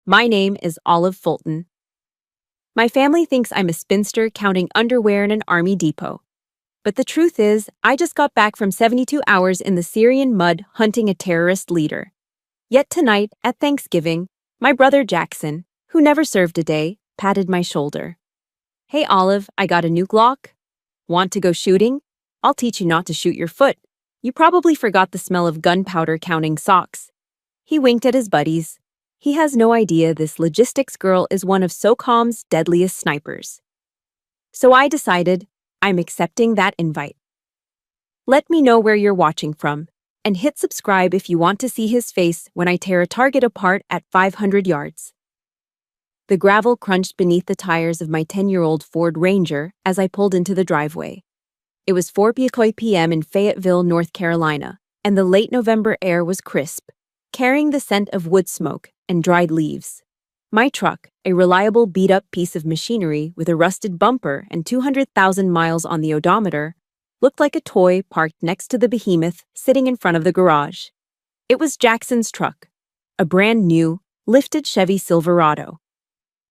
My name is Olive Fulton. My family thinks I'm a spinster counting underwear in an army depot. But the truth is, I just got back from 72 hours in the Syrian mud hunting a terrorist leader. Yet tonight, at Thanksgiving, my brother Jackson, who never served a day, patted my shoulder. Hey Olive, I got a new Glock. Want to go shooting? I'll teach you not to shoot your foot. You probably forgot the smell of gunpowder counting socks. He winked at his buddies. He has no idea this logistics girl is one of SOCOM's deadliest snipers. So I decided I'm accepting that invite. Let me know where you're watching from, and hit subscribe if you want to see his face when I tear a target apart at 500 yards. The gravel crunched beneath the tires of my 10-year-old Ford Ranger as I pulled into the driveway. It was 4 p.m. in Fayetteville, North Carolina, and the late November air was crisp, carrying the scent of wood smoke and dried leaves. My truck, a reliable beat-up piece of machinery with a rusted bumper and 200,000 miles on the odometer, looked like a toy parked next to the behemoth sitting in front of the garage. It was Jackson's truck, a brand new, lifted Chevy Silverado.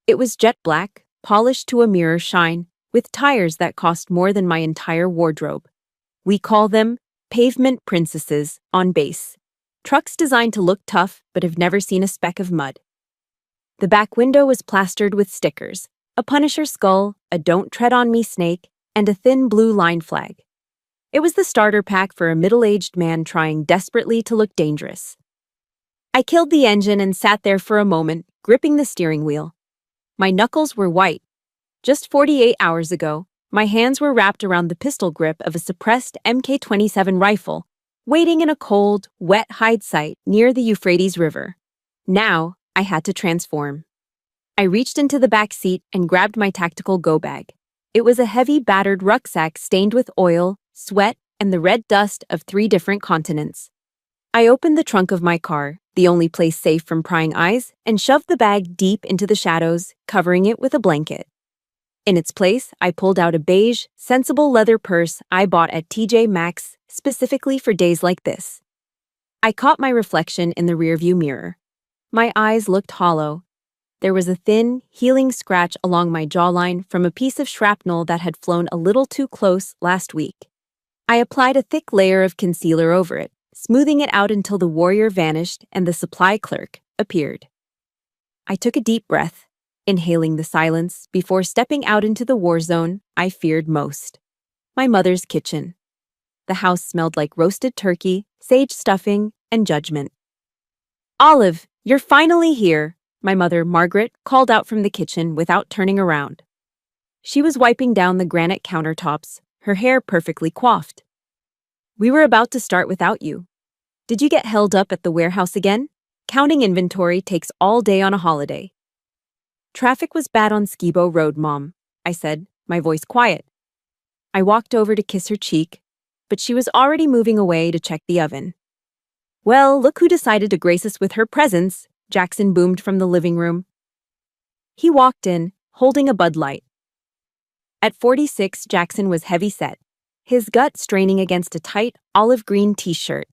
It was jet black, polished to a mirror shine, with tires that cost more than my entire wardrobe. We call them pavement princesses on base. Trucks designed to look tough but have never seen a speck of mud. The back window was plastered with stickers, a Punisher skull, a Don't Tread on Me snake, and a thin blue line flag. It was the starter pack for a middle-aged man trying desperately to look dangerous. I killed the engine and sat there for a moment, gripping the steering wheel. My knuckles were white. Just 48 hours ago, my hands were wrapped around the pistol grip of a suppressed MK-27 rifle, waiting in a cold, wet hide site near the Euphrates River. Now, I had to transform. I reached into the back seat and grabbed my tactical go bag. It was a heavy, battered rucksack stained with oil, sweat, and the red dust of 3 different continents. I opened the trunk of my car, the only place safe from prying eyes, and shoved the bag deep into the shadows, covering it with a blanket. In its place, I pulled out a beige, sensible leather purse I bought at TJ Maxx specifically for days like this. I caught my reflection in the rearview mirror. My eyes looked hollow. There was a thin, healing scratch along my jawline from a piece of shrapnel that had flown a little too close last week. I applied a thick layer of concealer over it, smoothing it out until the warrior vanished and the supply clerk appeared. I took a deep breath, inhaling the silence before stepping out into the war zone I feared most. My mother's kitchen. The house smelled like roasted turkey, sage stuffing, and judgment. "Olive, you're finally here," my mother, Margaret, called out from the kitchen without turning around. She was wiping down the granite countertops, her hair perfectly coiffed. "We were about to start without you. Did you get held up at the warehouse again? Counting inventory takes all day on a holiday." "Traffic was bad on Skibo Road, Mom," I said, my voice quiet. I walked over to kiss her cheek, but she was already moving away to check the oven. "Well, look who decided to grace us with her presence," Jackson boomed from the living room. He walked in, holding a Bud Light. At 46, Jackson was heavy-set, his gut straining against a tight, olive-green t-shirt.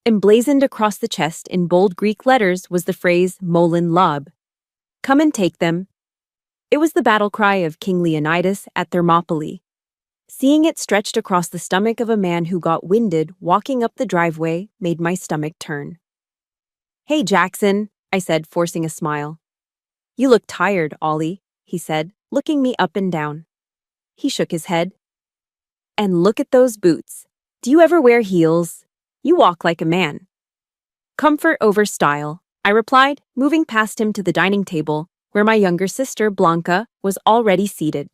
Emblazoned across the chest in bold Greek letters was the phrase Molin Lob. "Come and take them." It was the battle cry of King Leonidas at Thermopylae. Seeing it stretched across the stomach of a man who got winded walking up the driveway made my stomach turn. "Hey, Jackson," I said, forcing a smile. "You look tired, Ollie," he said, looking me up and down. He shook his head. "And look at those boots. Do you ever wear heels? You walk like a man." "Comfort over style," I replied, moving past him to the dining table, where my younger sister, Blanca, was already seated.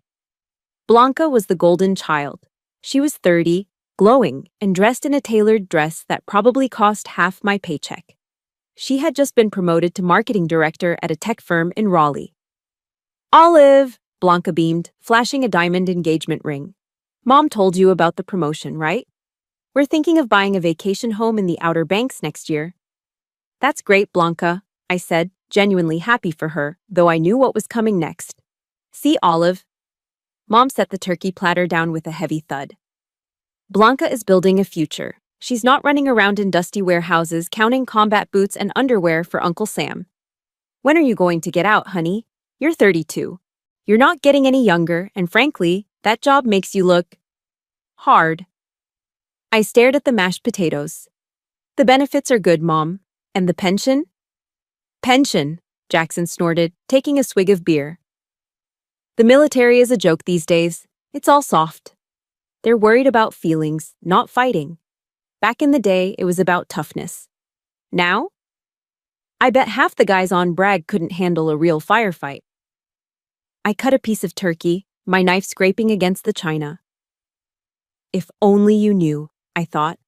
Blanca was the golden child. She was 30, glowing, and dressed in a tailored dress that probably cost half my paycheck. She had just been promoted to marketing director at a tech firm in Raleigh. "Olive," Blanca beamed, flashing a diamond engagement ring. "Mom told you about the promotion, right? We're thinking of buying a vacation home in the Outer Banks next year." "That's great, Blanca," I said, genuinely happy for her, though I knew what was coming next. "See, Olive." Mom set the turkey platter down with a heavy thud. "Blanca is building a future. She's not running around in dusty warehouses counting combat boots and underwear for Uncle Sam." When are you going to get out, honey? You're 32. You're not getting any younger, and frankly, that job makes you look hard. I stared at the mashed potatoes. The benefits are good, Mom. And the pension? Pension, Jackson snorted, taking a swig of beer. The military is a joke these days. It's all soft. They're worried about feelings, not fighting. Back in the day, it was about toughness. Now? I bet half the guys on Bragg couldn't handle a real firefight. I cut a piece of turkey, my knife scraping against the china. If only you knew, I thought.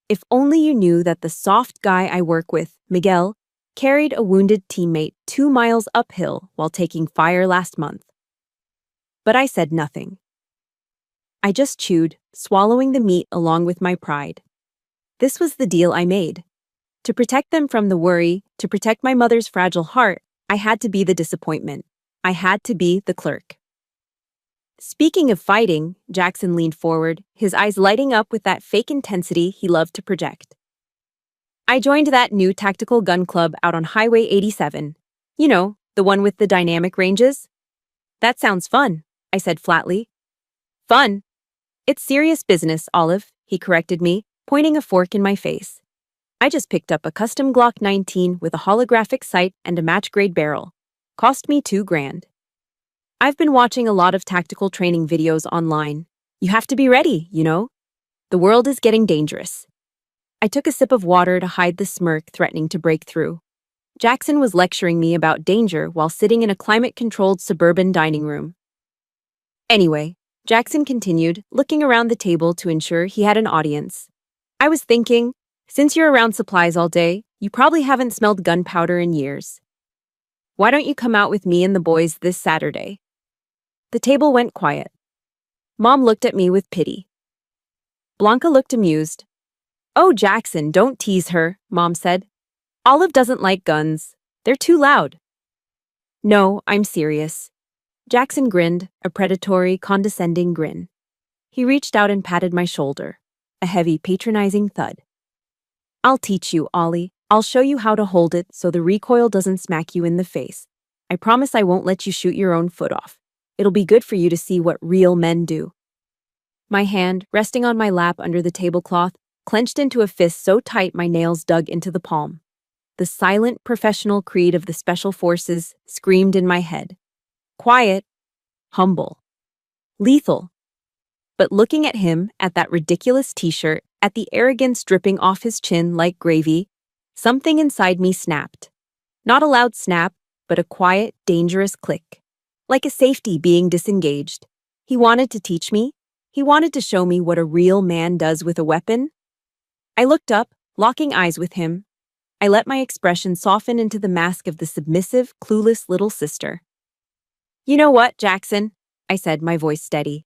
If only you knew that the soft guy I work with, Miguel, carried a wounded teammate 2 miles uphill while taking fire last month. But I said nothing. I just chewed, swallowing the meat along with my pride. This was the deal I made. To protect them from the worry, to protect my mother's fragile heart, I had to be the disappointment. I had to be the clerk. Speaking of fighting, Jackson leaned forward, his eyes lighting up with that fake intensity he loved to project. I joined that new tactical gun club out on Highway 87. You know, the one with the dynamic ranges? That sounds fun, I said flatly. Fun? It's serious business, Olive, he corrected me, pointing a fork in my face. I just picked up a custom Glock 19 with a holographic sight and a match-grade barrel. Cost me $2,000. I've been watching a lot of tactical training videos online. You have to be ready, you know? The world is getting dangerous. I took a sip of water to hide the smirk threatening to break through. Jackson was lecturing me about danger while sitting in a climate-controlled suburban dining room. Anyway, Jackson continued, looking around the table to ensure he had an audience. I was thinking, since you're around supplies all day, you probably haven't smelled gunpowder in years. Why don't you come out with me and the boys this Saturday? The table went quiet. Mom looked at me with pity. Blanca looked amused. Oh, Jackson, don't tease her, Mom said. Olive doesn't like guns. They're too loud. No, I'm serious. Jackson grinned, a predatory, condescending grin. He reached out and patted my shoulder, a heavy, patronizing thud. I'll teach you, Ollie. I'll show you how to hold it so the recoil doesn't smack you in the face. I promise I won't let you shoot your own foot off. It'll be good for you to see what real men do. My hand, resting on my lap under the tablecloth, clenched into a fist so tight my nails dug into the palm. The silent, professional creed of the Special Forces screamed in my head. Quiet, humble, lethal. But looking at him, at that ridiculous t-shirt, at the arrogance dripping off his chin like gravy, something inside me snapped. Not a loud snap, but a quiet, dangerous click. Like a safety being disengaged. He wanted to teach me. He wanted to show me what a real man does with a weapon. I looked up, locking eyes with him. I let my expression soften into the mask of the submissive, clueless little sister. You know what, Jackson? I said, my voice steady.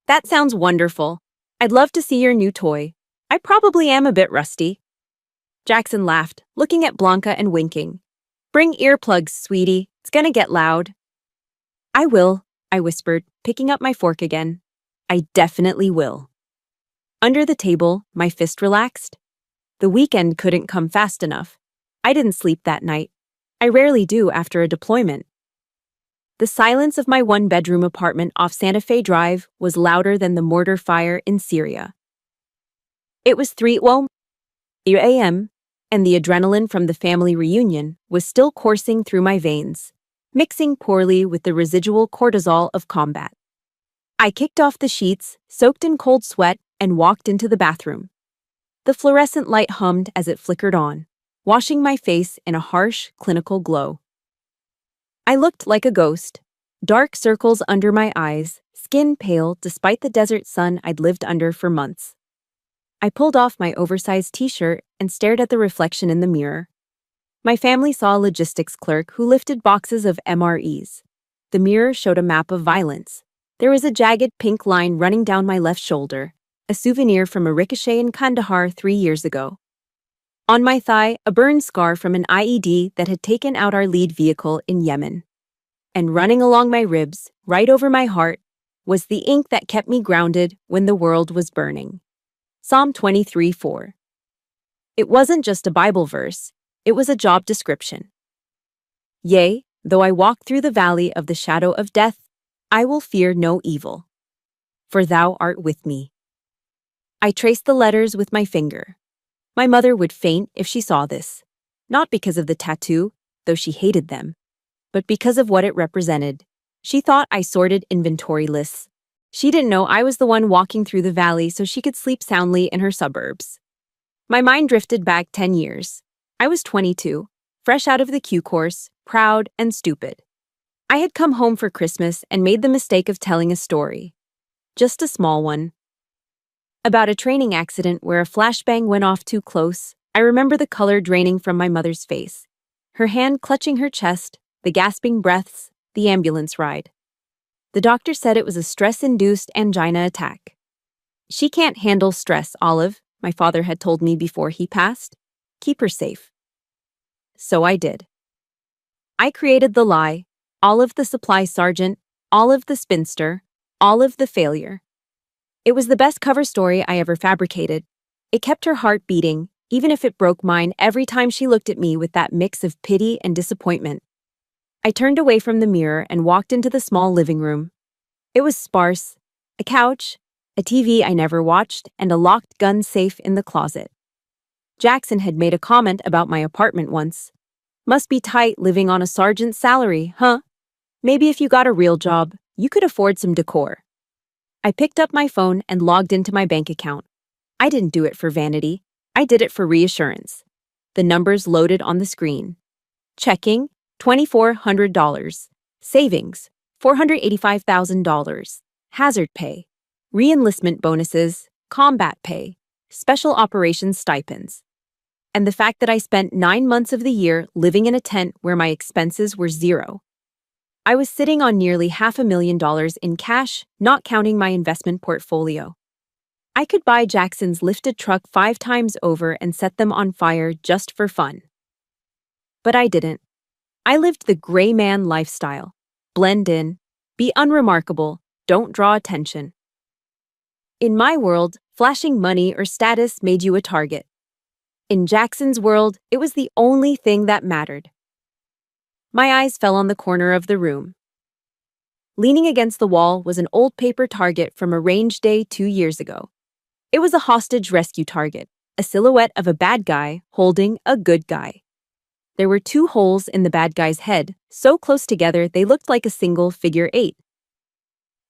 That sounds wonderful. I'd love to see your new toy. I probably am a bit rusty. Jackson laughed, looking at Blanca and winking. Bring earplugs, sweetie. It's gonna get loud. I will, I whispered, picking up my fork again. I definitely will. Under the table, my fist relaxed. The weekend couldn't come fast enough. I didn't sleep that night. I rarely do after a deployment. The silence of my one-bedroom apartment off Santa Fe Drive was louder than the mortar fire in Syria. It was 3 a.m., and the adrenaline from the family reunion was still coursing through my veins, mixing poorly with the residual cortisol of combat. I kicked off the sheets, soaked in cold sweat, and walked into the bathroom. The fluorescent light hummed as it flickered on, washing my face in a harsh, clinical glow. I looked like a ghost, dark circles under my eyes, skin pale despite the desert sun I'd lived under for months. I pulled off my oversized t-shirt and stared at the reflection in the mirror. My family saw a logistics clerk who lifted boxes of MREs. The mirror showed a map of violence. There was a jagged pink line running down my left shoulder, a souvenir from a ricochet in Kandahar 3 years ago. On my thigh, a burn scar from an IED that had taken out our lead vehicle in Yemen. And running along my ribs, right over my heart, was the ink that kept me grounded when the world was burning. Psalm 23:4. It wasn't just a Bible verse, it was a job description. Yea, though I walk through the valley of the shadow of death, I will fear no evil, for thou art with me. I traced the letters with my finger. My mother would faint if she saw this, not because of the tattoo, though she hated them, but because of what it represented. She thought I sorted inventory lists. She didn't know I was the one walking through the valley so she could sleep soundly in her suburbs. My mind drifted back 10 years. I was 22, fresh out of the Q course, proud and stupid. I had come home for Christmas and made the mistake of telling a story. Just a small one. About a training accident where a flashbang went off too close. I remember the color draining from my mother's face, her hand clutching her chest, the gasping breaths, the ambulance ride. The doctor said it was a stress-induced angina attack. She can't handle stress, Olive, my father had told me before he passed. Keep her safe. So I did. I created the lie, Olive the supply sergeant, Olive the spinster, Olive the failure. It was the best cover story I ever fabricated. It kept her heart beating, even if it broke mine every time she looked at me with that mix of pity and disappointment. I turned away from the mirror and walked into the small living room. It was sparse: a couch, a TV I never watched, and a locked gun safe in the closet. Jackson had made a comment about my apartment once. Must be tight living on a sergeant's salary, huh? Maybe if you got a real job, you could afford some decor. I picked up my phone and logged into my bank account. I didn't do it for vanity. I did it for reassurance. The numbers loaded on the screen. Checking, $2,400. Savings, $485,000. Hazard pay, re-enlistment bonuses, combat pay, special operations stipends. And the fact that I spent 9 months of the year living in a tent where my expenses were zero. I was sitting on nearly $500,000 in cash, not counting my investment portfolio. I could buy Jackson's lifted truck 5 times over and set them on fire just for fun. But I didn't. I lived the gray man lifestyle. Blend in, be unremarkable, don't draw attention. In my world, flashing money or status made you a target. In Jackson's world, it was the only thing that mattered. My eyes fell on the corner of the room. Leaning against the wall was an old paper target from a range day 2 years ago. It was a hostage rescue target, a silhouette of a bad guy holding a good guy. There were 2 holes in the bad guy's head, so close together they looked like a single figure 8.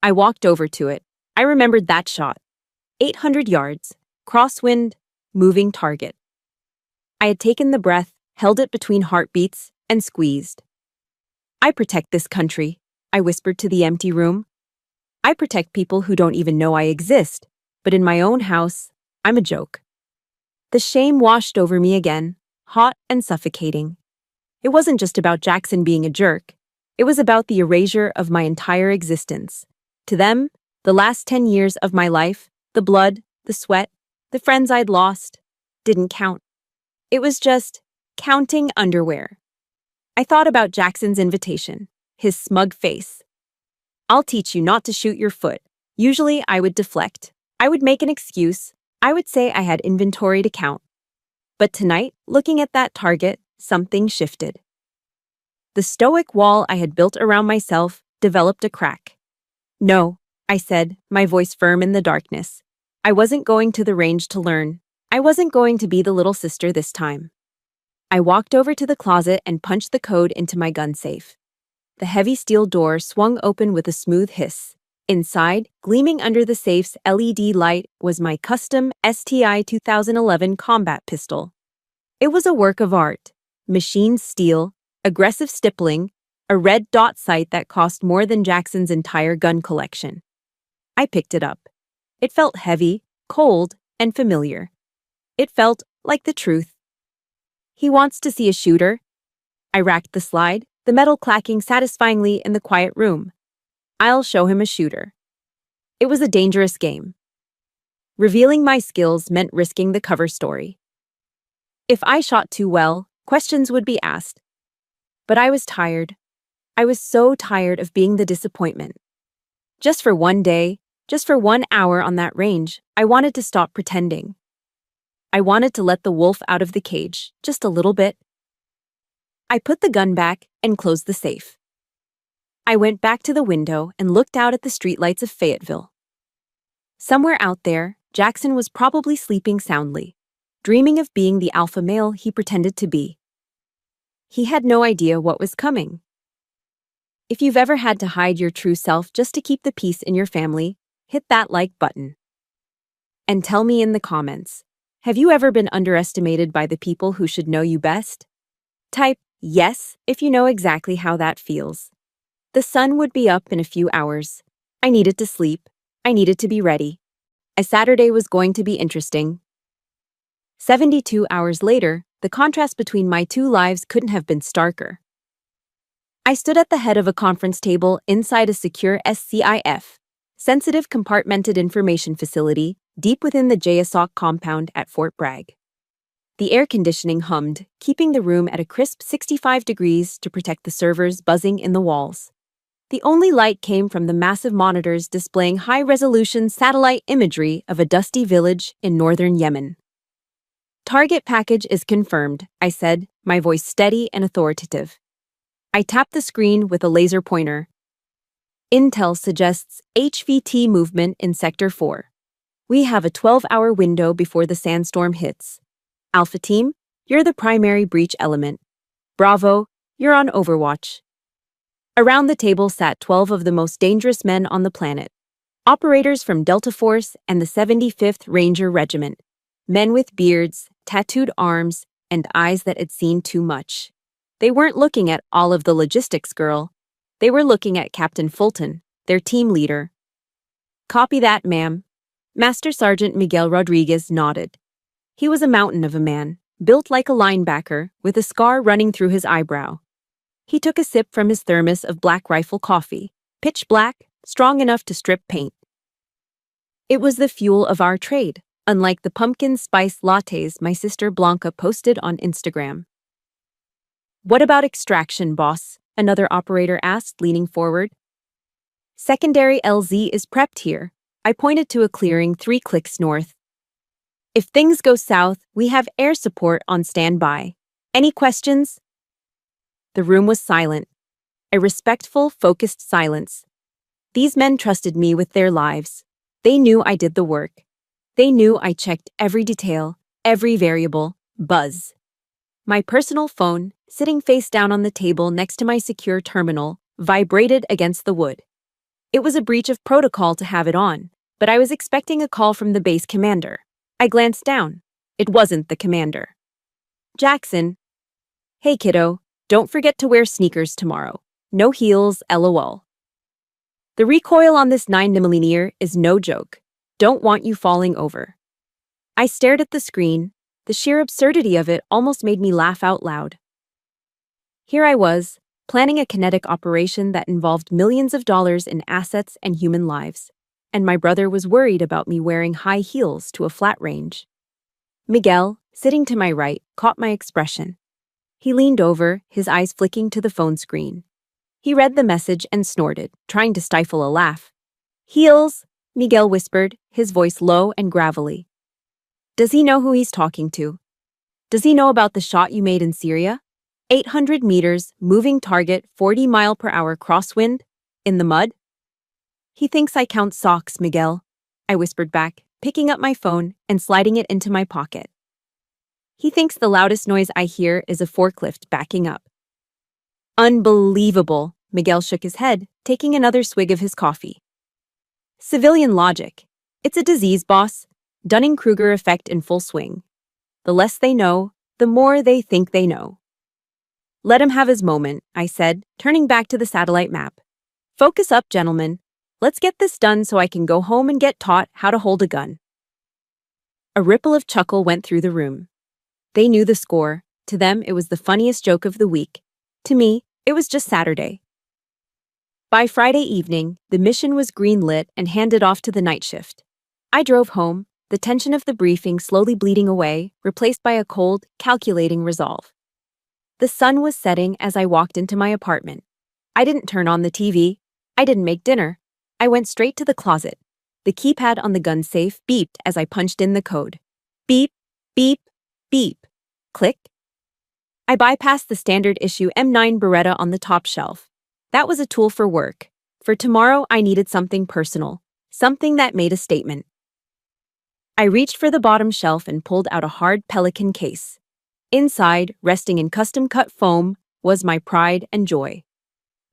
I walked over to it. I remembered that shot. 800 yards, crosswind, moving target. I had taken the breath, held it between heartbeats, and squeezed. I protect this country, I whispered to the empty room. I protect people who don't even know I exist, but in my own house, I'm a joke. The shame washed over me again, hot and suffocating. It wasn't just about Jackson being a jerk. It was about the erasure of my entire existence. To them, the last 10 years of my life, the blood, the sweat, the friends I'd lost, didn't count. It was just counting underwear. I thought about Jackson's invitation, his smug face. I'll teach you not to shoot your foot. Usually I would deflect. I would make an excuse. I would say I had inventory to count. But tonight, looking at that target, something shifted. The stoic wall I had built around myself developed a crack. No, I said, my voice firm in the darkness. I wasn't going to the range to learn. I wasn't going to be the little sister this time. I walked over to the closet and punched the code into my gun safe. The heavy steel door swung open with a smooth hiss. Inside, gleaming under the safe's LED light, was my custom STI 2011 combat pistol. It was a work of art. Machined steel, aggressive stippling, a red dot sight that cost more than Jackson's entire gun collection. I picked it up. It felt heavy, cold, and familiar. It felt like the truth. He wants to see a shooter. I racked the slide, the metal clacking satisfyingly in the quiet room. I'll show him a shooter. It was a dangerous game. Revealing my skills meant risking the cover story. If I shot too well, questions would be asked. But I was tired. I was so tired of being the disappointment. Just for one day, just for 1 hour on that range, I wanted to stop pretending. I wanted to let the wolf out of the cage, just a little bit. I put the gun back, and closed the safe. I went back to the window and looked out at the streetlights of Fayetteville. Somewhere out there, Jackson was probably sleeping soundly, dreaming of being the alpha male he pretended to be. He had no idea what was coming. If you've ever had to hide your true self just to keep the peace in your family, hit that like button. And tell me in the comments, have you ever been underestimated by the people who should know you best? Type yes if you know exactly how that feels. The sun would be up in a few hours. I needed to sleep. I needed to be ready. A Saturday was going to be interesting. 72 hours later, the contrast between my two lives couldn't have been starker. I stood at the head of a conference table inside a secure SCIF, sensitive compartmented information facility, deep within the JSOC compound at Fort Bragg. The air conditioning hummed, keeping the room at a crisp 65 degrees to protect the servers buzzing in the walls. The only light came from the massive monitors displaying high-resolution satellite imagery of a dusty village in northern Yemen. Target package is confirmed, I said, my voice steady and authoritative. I tapped the screen with a laser pointer. Intel suggests HVT movement in Sector 4. We have a 12-hour window before the sandstorm hits. Alpha Team, you're the primary breach element. Bravo, you're on Overwatch. Around the table sat 12 of the most dangerous men on the planet. Operators from Delta Force and the 75th Ranger Regiment. Men with beards, tattooed arms, and eyes that had seen too much. They weren't looking at all of the logistics girl. They were looking at Captain Fulton, their team leader. Copy that, ma'am. Master Sergeant Miguel Rodriguez nodded. He was a mountain of a man, built like a linebacker, with a scar running through his eyebrow. He took a sip from his thermos of Black Rifle coffee, pitch black, strong enough to strip paint. It was the fuel of our trade, unlike the pumpkin spice lattes my sister Blanca posted on Instagram. What about extraction, boss? Another operator asked, leaning forward. Secondary LZ is prepped here. I pointed to a clearing 3 clicks north. If things go south, we have air support on standby. Any questions? The room was silent. A respectful, focused silence. These men trusted me with their lives. They knew I did the work. They knew I checked every detail, every variable. Buzz. My personal phone, sitting face down on the table next to my secure terminal, vibrated against the wood. It was a breach of protocol to have it on, but I was expecting a call from the base commander. I glanced down. It wasn't the commander. Jackson. Hey, kiddo. Don't forget to wear sneakers tomorrow. No heels, lol. The recoil on this 9mm is no joke. Don't want you falling over. I stared at the screen. The sheer absurdity of it almost made me laugh out loud. Here I was, planning a kinetic operation that involved millions of dollars in assets and human lives, and my brother was worried about me wearing high heels to a flat range. Miguel, sitting to my right, caught my expression. He leaned over, his eyes flicking to the phone screen. He read the message and snorted, trying to stifle a laugh. Heels, Miguel whispered, his voice low and gravelly. Does he know who he's talking to? Does he know about the shot you made in Syria? 800 meters, moving target, 40-mile-per-hour crosswind, in the mud? He thinks I count socks, Miguel, I whispered back, picking up my phone and sliding it into my pocket. He thinks the loudest noise I hear is a forklift backing up. Unbelievable, Miguel shook his head, taking another swig of his coffee. Civilian logic. It's a disease, boss. Dunning-Kruger effect in full swing. The less they know, the more they think they know. Let him have his moment, I said, turning back to the satellite map. Focus up, gentlemen. Let's get this done so I can go home and get taught how to hold a gun. A ripple of chuckle went through the room. They knew the score. To them, it was the funniest joke of the week. To me, it was just Saturday. By Friday evening, the mission was green-lit and handed off to the night shift. I drove home, the tension of the briefing slowly bleeding away, replaced by a cold, calculating resolve. The sun was setting as I walked into my apartment. I didn't turn on the TV. I didn't make dinner. I went straight to the closet. The keypad on the gun safe beeped as I punched in the code. Beep, beep, beep. Click. I bypassed the standard issue M9 Beretta on the top shelf. That was a tool for work. For tomorrow, I needed something personal, something that made a statement. I reached for the bottom shelf and pulled out a hard Pelican case. Inside, resting in custom-cut foam, was my pride and joy.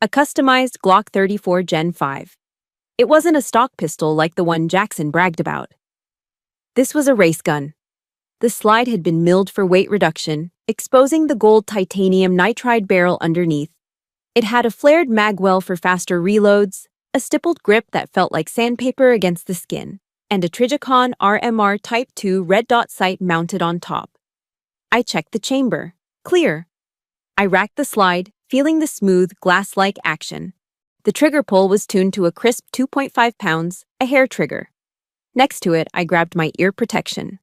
A customized Glock 34 Gen 5. It wasn't a stock pistol like the one Jackson bragged about. This was a race gun. The slide had been milled for weight reduction, exposing the gold titanium nitride barrel underneath. It had a flared magwell for faster reloads, a stippled grip that felt like sandpaper against the skin, and a Trijicon RMR Type 2 red dot sight mounted on top. I checked the chamber. Clear. I racked the slide, feeling the smooth, glass-like action. The trigger pull was tuned to a crisp 2.5 pounds, a hair trigger. Next to it, I grabbed my ear protection.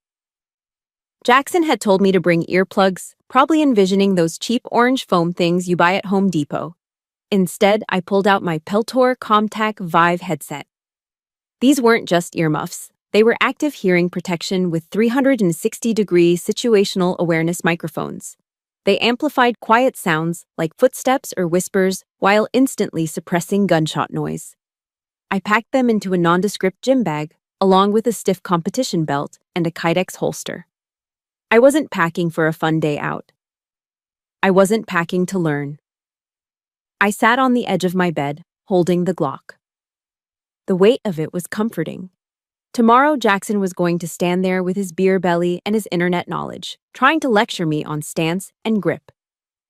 Jackson had told me to bring earplugs, probably envisioning those cheap orange foam things you buy at Home Depot. Instead, I pulled out my Peltor ComTac Vive headset. These weren't just earmuffs. They were active hearing protection with 360-degree situational awareness microphones. They amplified quiet sounds like footsteps or whispers while instantly suppressing gunshot noise. I packed them into a nondescript gym bag, along with a stiff competition belt and a Kydex holster. I wasn't packing for a fun day out. I wasn't packing to learn. I sat on the edge of my bed, holding the Glock. The weight of it was comforting. Tomorrow, Jackson was going to stand there with his beer belly and his internet knowledge, trying to lecture me on stance and grip.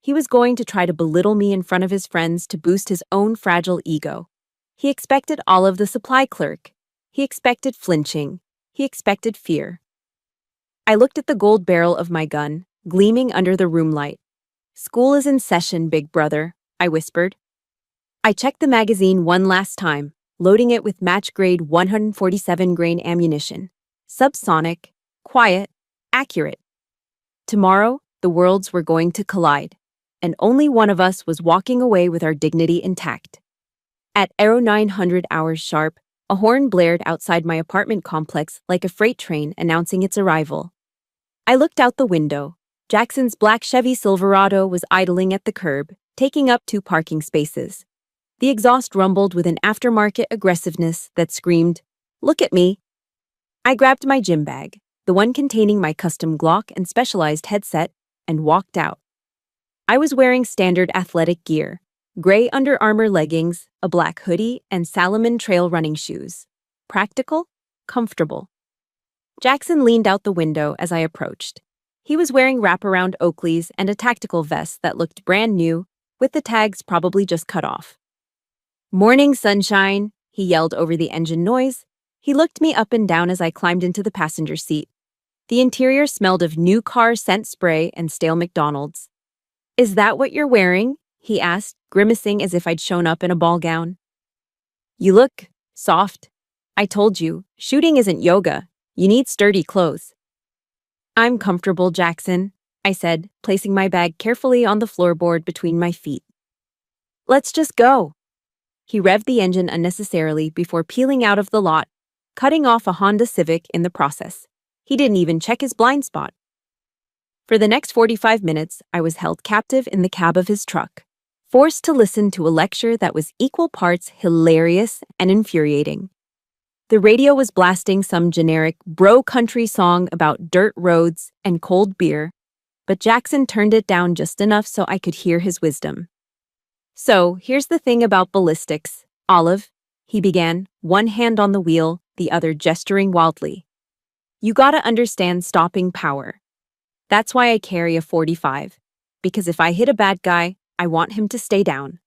He was going to try to belittle me in front of his friends to boost his own fragile ego. He expected all of the supply clerk. He expected flinching. He expected fear. I looked at the gold barrel of my gun, gleaming under the room light. "School is in session, big brother," I whispered. I checked the magazine one last time, loading it with match-grade 147-grain ammunition. Subsonic, quiet, accurate. Tomorrow, the worlds were going to collide, and only one of us was walking away with our dignity intact. At 0900 hours sharp, a horn blared outside my apartment complex like a freight train announcing its arrival. I looked out the window. Jackson's black Chevy Silverado was idling at the curb, taking up 2 parking spaces. The exhaust rumbled with an aftermarket aggressiveness that screamed, "Look at me!" I grabbed my gym bag, the one containing my custom Glock and specialized headset, and walked out. I was wearing standard athletic gear, gray Under Armour leggings, a black hoodie, and Salomon trail running shoes. Practical, comfortable. Jackson leaned out the window as I approached. He was wearing wraparound Oakleys and a tactical vest that looked brand new, with the tags probably just cut off. "Morning, sunshine," he yelled over the engine noise. He looked me up and down as I climbed into the passenger seat. The interior smelled of new car scent spray and stale McDonald's. "Is that what you're wearing?" he asked, grimacing as if I'd shown up in a ball gown. "You look soft. I told you, shooting isn't yoga. You need sturdy clothes." "I'm comfortable, Jackson," I said, placing my bag carefully on the floorboard between my feet. "Let's just go." He revved the engine unnecessarily before peeling out of the lot, cutting off a Honda Civic in the process. He didn't even check his blind spot. For the next 45 minutes, I was held captive in the cab of his truck, forced to listen to a lecture that was equal parts hilarious and infuriating. The radio was blasting some generic bro-country song about dirt roads and cold beer, but Jackson turned it down just enough so I could hear his wisdom. "So, here's the thing about ballistics, Olive," he began, one hand on the wheel, the other gesturing wildly. "You gotta understand stopping power. That's why I carry a .45, because if I hit a bad guy, I want him to stay down.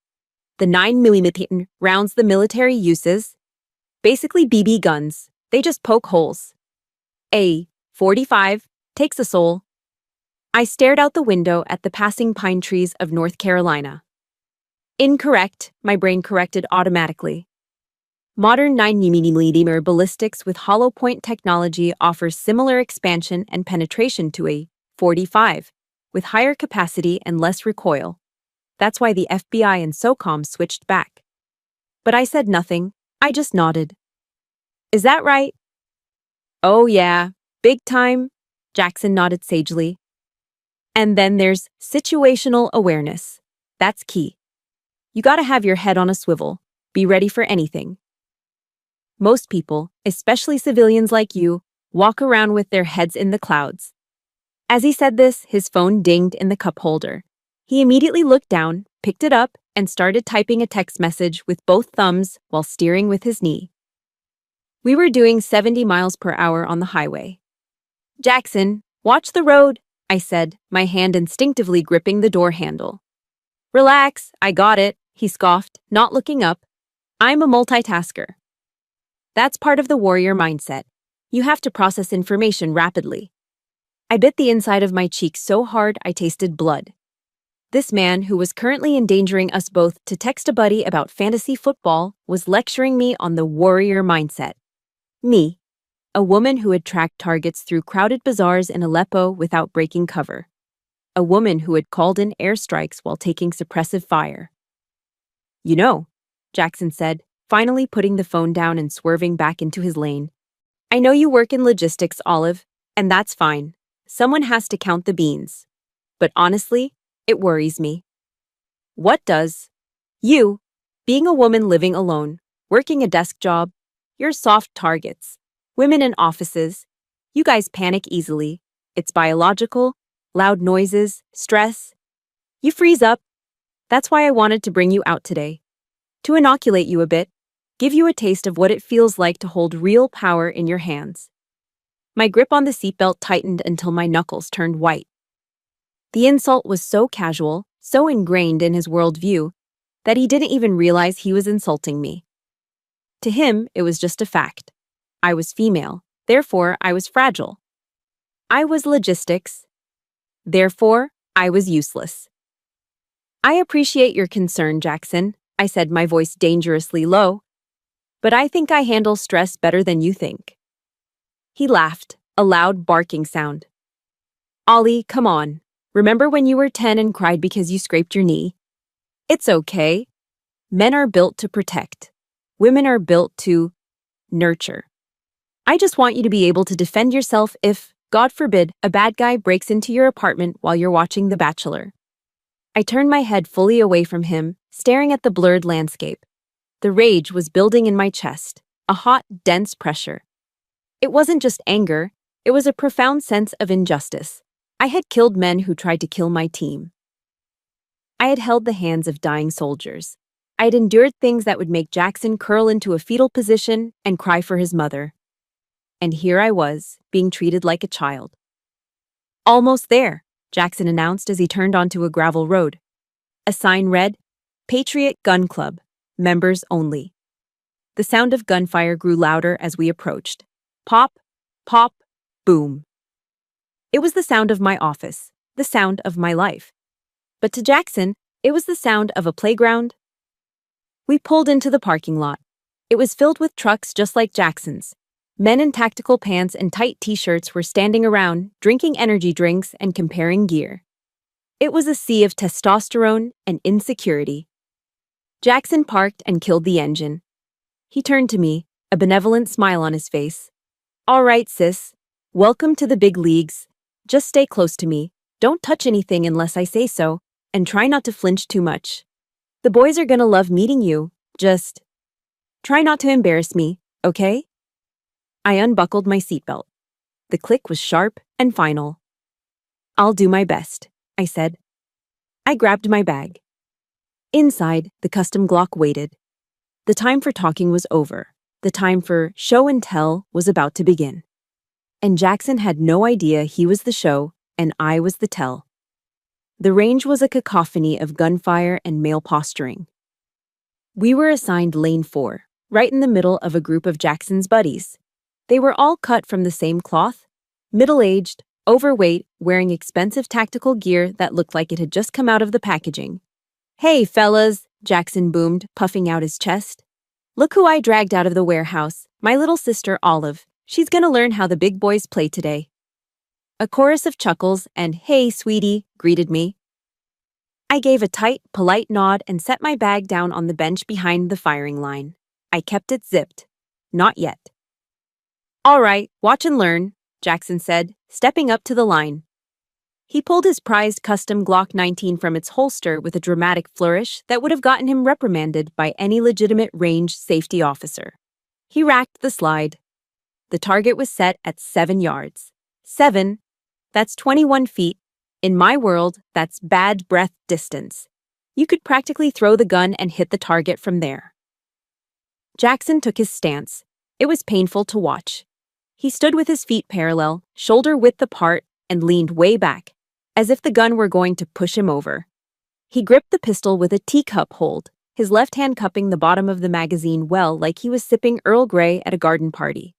The 9mm rounds the military uses, basically BB guns, they just poke holes. A .45 takes a soul." I stared out the window at the passing pine trees of North Carolina. "Incorrect," my brain corrected automatically. Modern 9mm ballistics with hollow point technology offers similar expansion and penetration to a .45, with higher capacity and less recoil. That's why the FBI and SOCOM switched back. But I said nothing, I just nodded. "Is that right?" "Oh yeah, big time," Jackson nodded sagely. And then there's situational awareness. That's key. You gotta have your head on a swivel. Be ready for anything. Most people, especially civilians like you, walk around with their heads in the clouds. As he said this, his phone dinged in the cup holder. He immediately looked down, picked it up, and started typing a text message with both thumbs while steering with his knee. We were doing 70 miles per hour on the highway. "Jackson, watch the road," I said, my hand instinctively gripping the door handle. "Relax, I got it," he scoffed, not looking up. "I'm a multitasker." That's part of the warrior mindset. You have to process information rapidly. I bit the inside of my cheek so hard I tasted blood. This man, who was currently endangering us both to text a buddy about fantasy football, was lecturing me on the warrior mindset. Me, a woman who had tracked targets through crowded bazaars in Aleppo without breaking cover. A woman who had called in airstrikes while taking suppressive fire. "You know," Jackson said, finally putting the phone down and swerving back into his lane. "I know you work in logistics, Olive, and that's fine. Someone has to count the beans. But honestly, it worries me." "What does?" "You, being a woman living alone, working a desk job, you're soft targets. Women in offices, you guys panic easily. It's biological, loud noises, stress. You freeze up. That's why I wanted to bring you out today. To inoculate you a bit, give you a taste of what it feels like to hold real power in your hands." My grip on the seatbelt tightened until my knuckles turned white. The insult was so casual, so ingrained in his worldview, that he didn't even realize he was insulting me. To him, it was just a fact. I was female, therefore I was fragile. I was logistics, therefore I was useless. "I appreciate your concern, Jackson," I said, my voice dangerously low, "but I think I handle stress better than you think." He laughed, a loud barking sound. "Ollie, come on. Remember when you were 10 and cried because you scraped your knee? It's okay. Men are built to protect. Women are built to nurture. I just want you to be able to defend yourself if, God forbid, a bad guy breaks into your apartment while you're watching The Bachelor." I turned my head fully away from him, staring at the blurred landscape. The rage was building in my chest, a hot, dense pressure. It wasn't just anger, it was a profound sense of injustice. I had killed men who tried to kill my team. I had held the hands of dying soldiers. I had endured things that would make Jackson curl into a fetal position and cry for his mother. And here I was, being treated like a child. "Almost there," Jackson announced as he turned onto a gravel road. A sign read, "Patriot Gun Club, members only." The sound of gunfire grew louder as we approached. Pop, pop, boom. It was the sound of my office, the sound of my life. But to Jackson, it was the sound of a playground. We pulled into the parking lot. It was filled with trucks just like Jackson's. Men in tactical pants and tight t-shirts were standing around, drinking energy drinks and comparing gear. It was a sea of testosterone and insecurity. Jackson parked and killed the engine. He turned to me, a benevolent smile on his face. "All right, sis. Welcome to the big leagues. Just stay close to me. Don't touch anything unless I say so, and try not to flinch too much. The boys are gonna love meeting you. Just try not to embarrass me, okay?" I unbuckled my seatbelt. The click was sharp and final. "I'll do my best," I said. I grabbed my bag. Inside, the custom Glock waited. The time for talking was over. The time for show and tell was about to begin. And Jackson had no idea he was the show and I was the tell. The range was a cacophony of gunfire and male posturing. We were assigned lane 4, right in the middle of a group of Jackson's buddies. They were all cut from the same cloth, middle-aged, overweight, wearing expensive tactical gear that looked like it had just come out of the packaging. "Hey, fellas," Jackson boomed, puffing out his chest. "Look who I dragged out of the warehouse, my little sister Olive. She's gonna learn how the big boys play today." A chorus of chuckles and "Hey, sweetie," greeted me. I gave a tight, polite nod and set my bag down on the bench behind the firing line. I kept it zipped. Not yet. "All right, watch and learn," Jackson said, stepping up to the line. He pulled his prized custom Glock 19 from its holster with a dramatic flourish that would have gotten him reprimanded by any legitimate range safety officer. He racked the slide. The target was set at 7 yards. 7? That's 21 feet. In my world, that's bad breath distance. You could practically throw the gun and hit the target from there. Jackson took his stance. It was painful to watch. He stood with his feet parallel, shoulder width apart, and leaned way back, as if the gun were going to push him over. He gripped the pistol with a teacup hold, his left hand cupping the bottom of the magazine well like he was sipping Earl Grey at a garden party.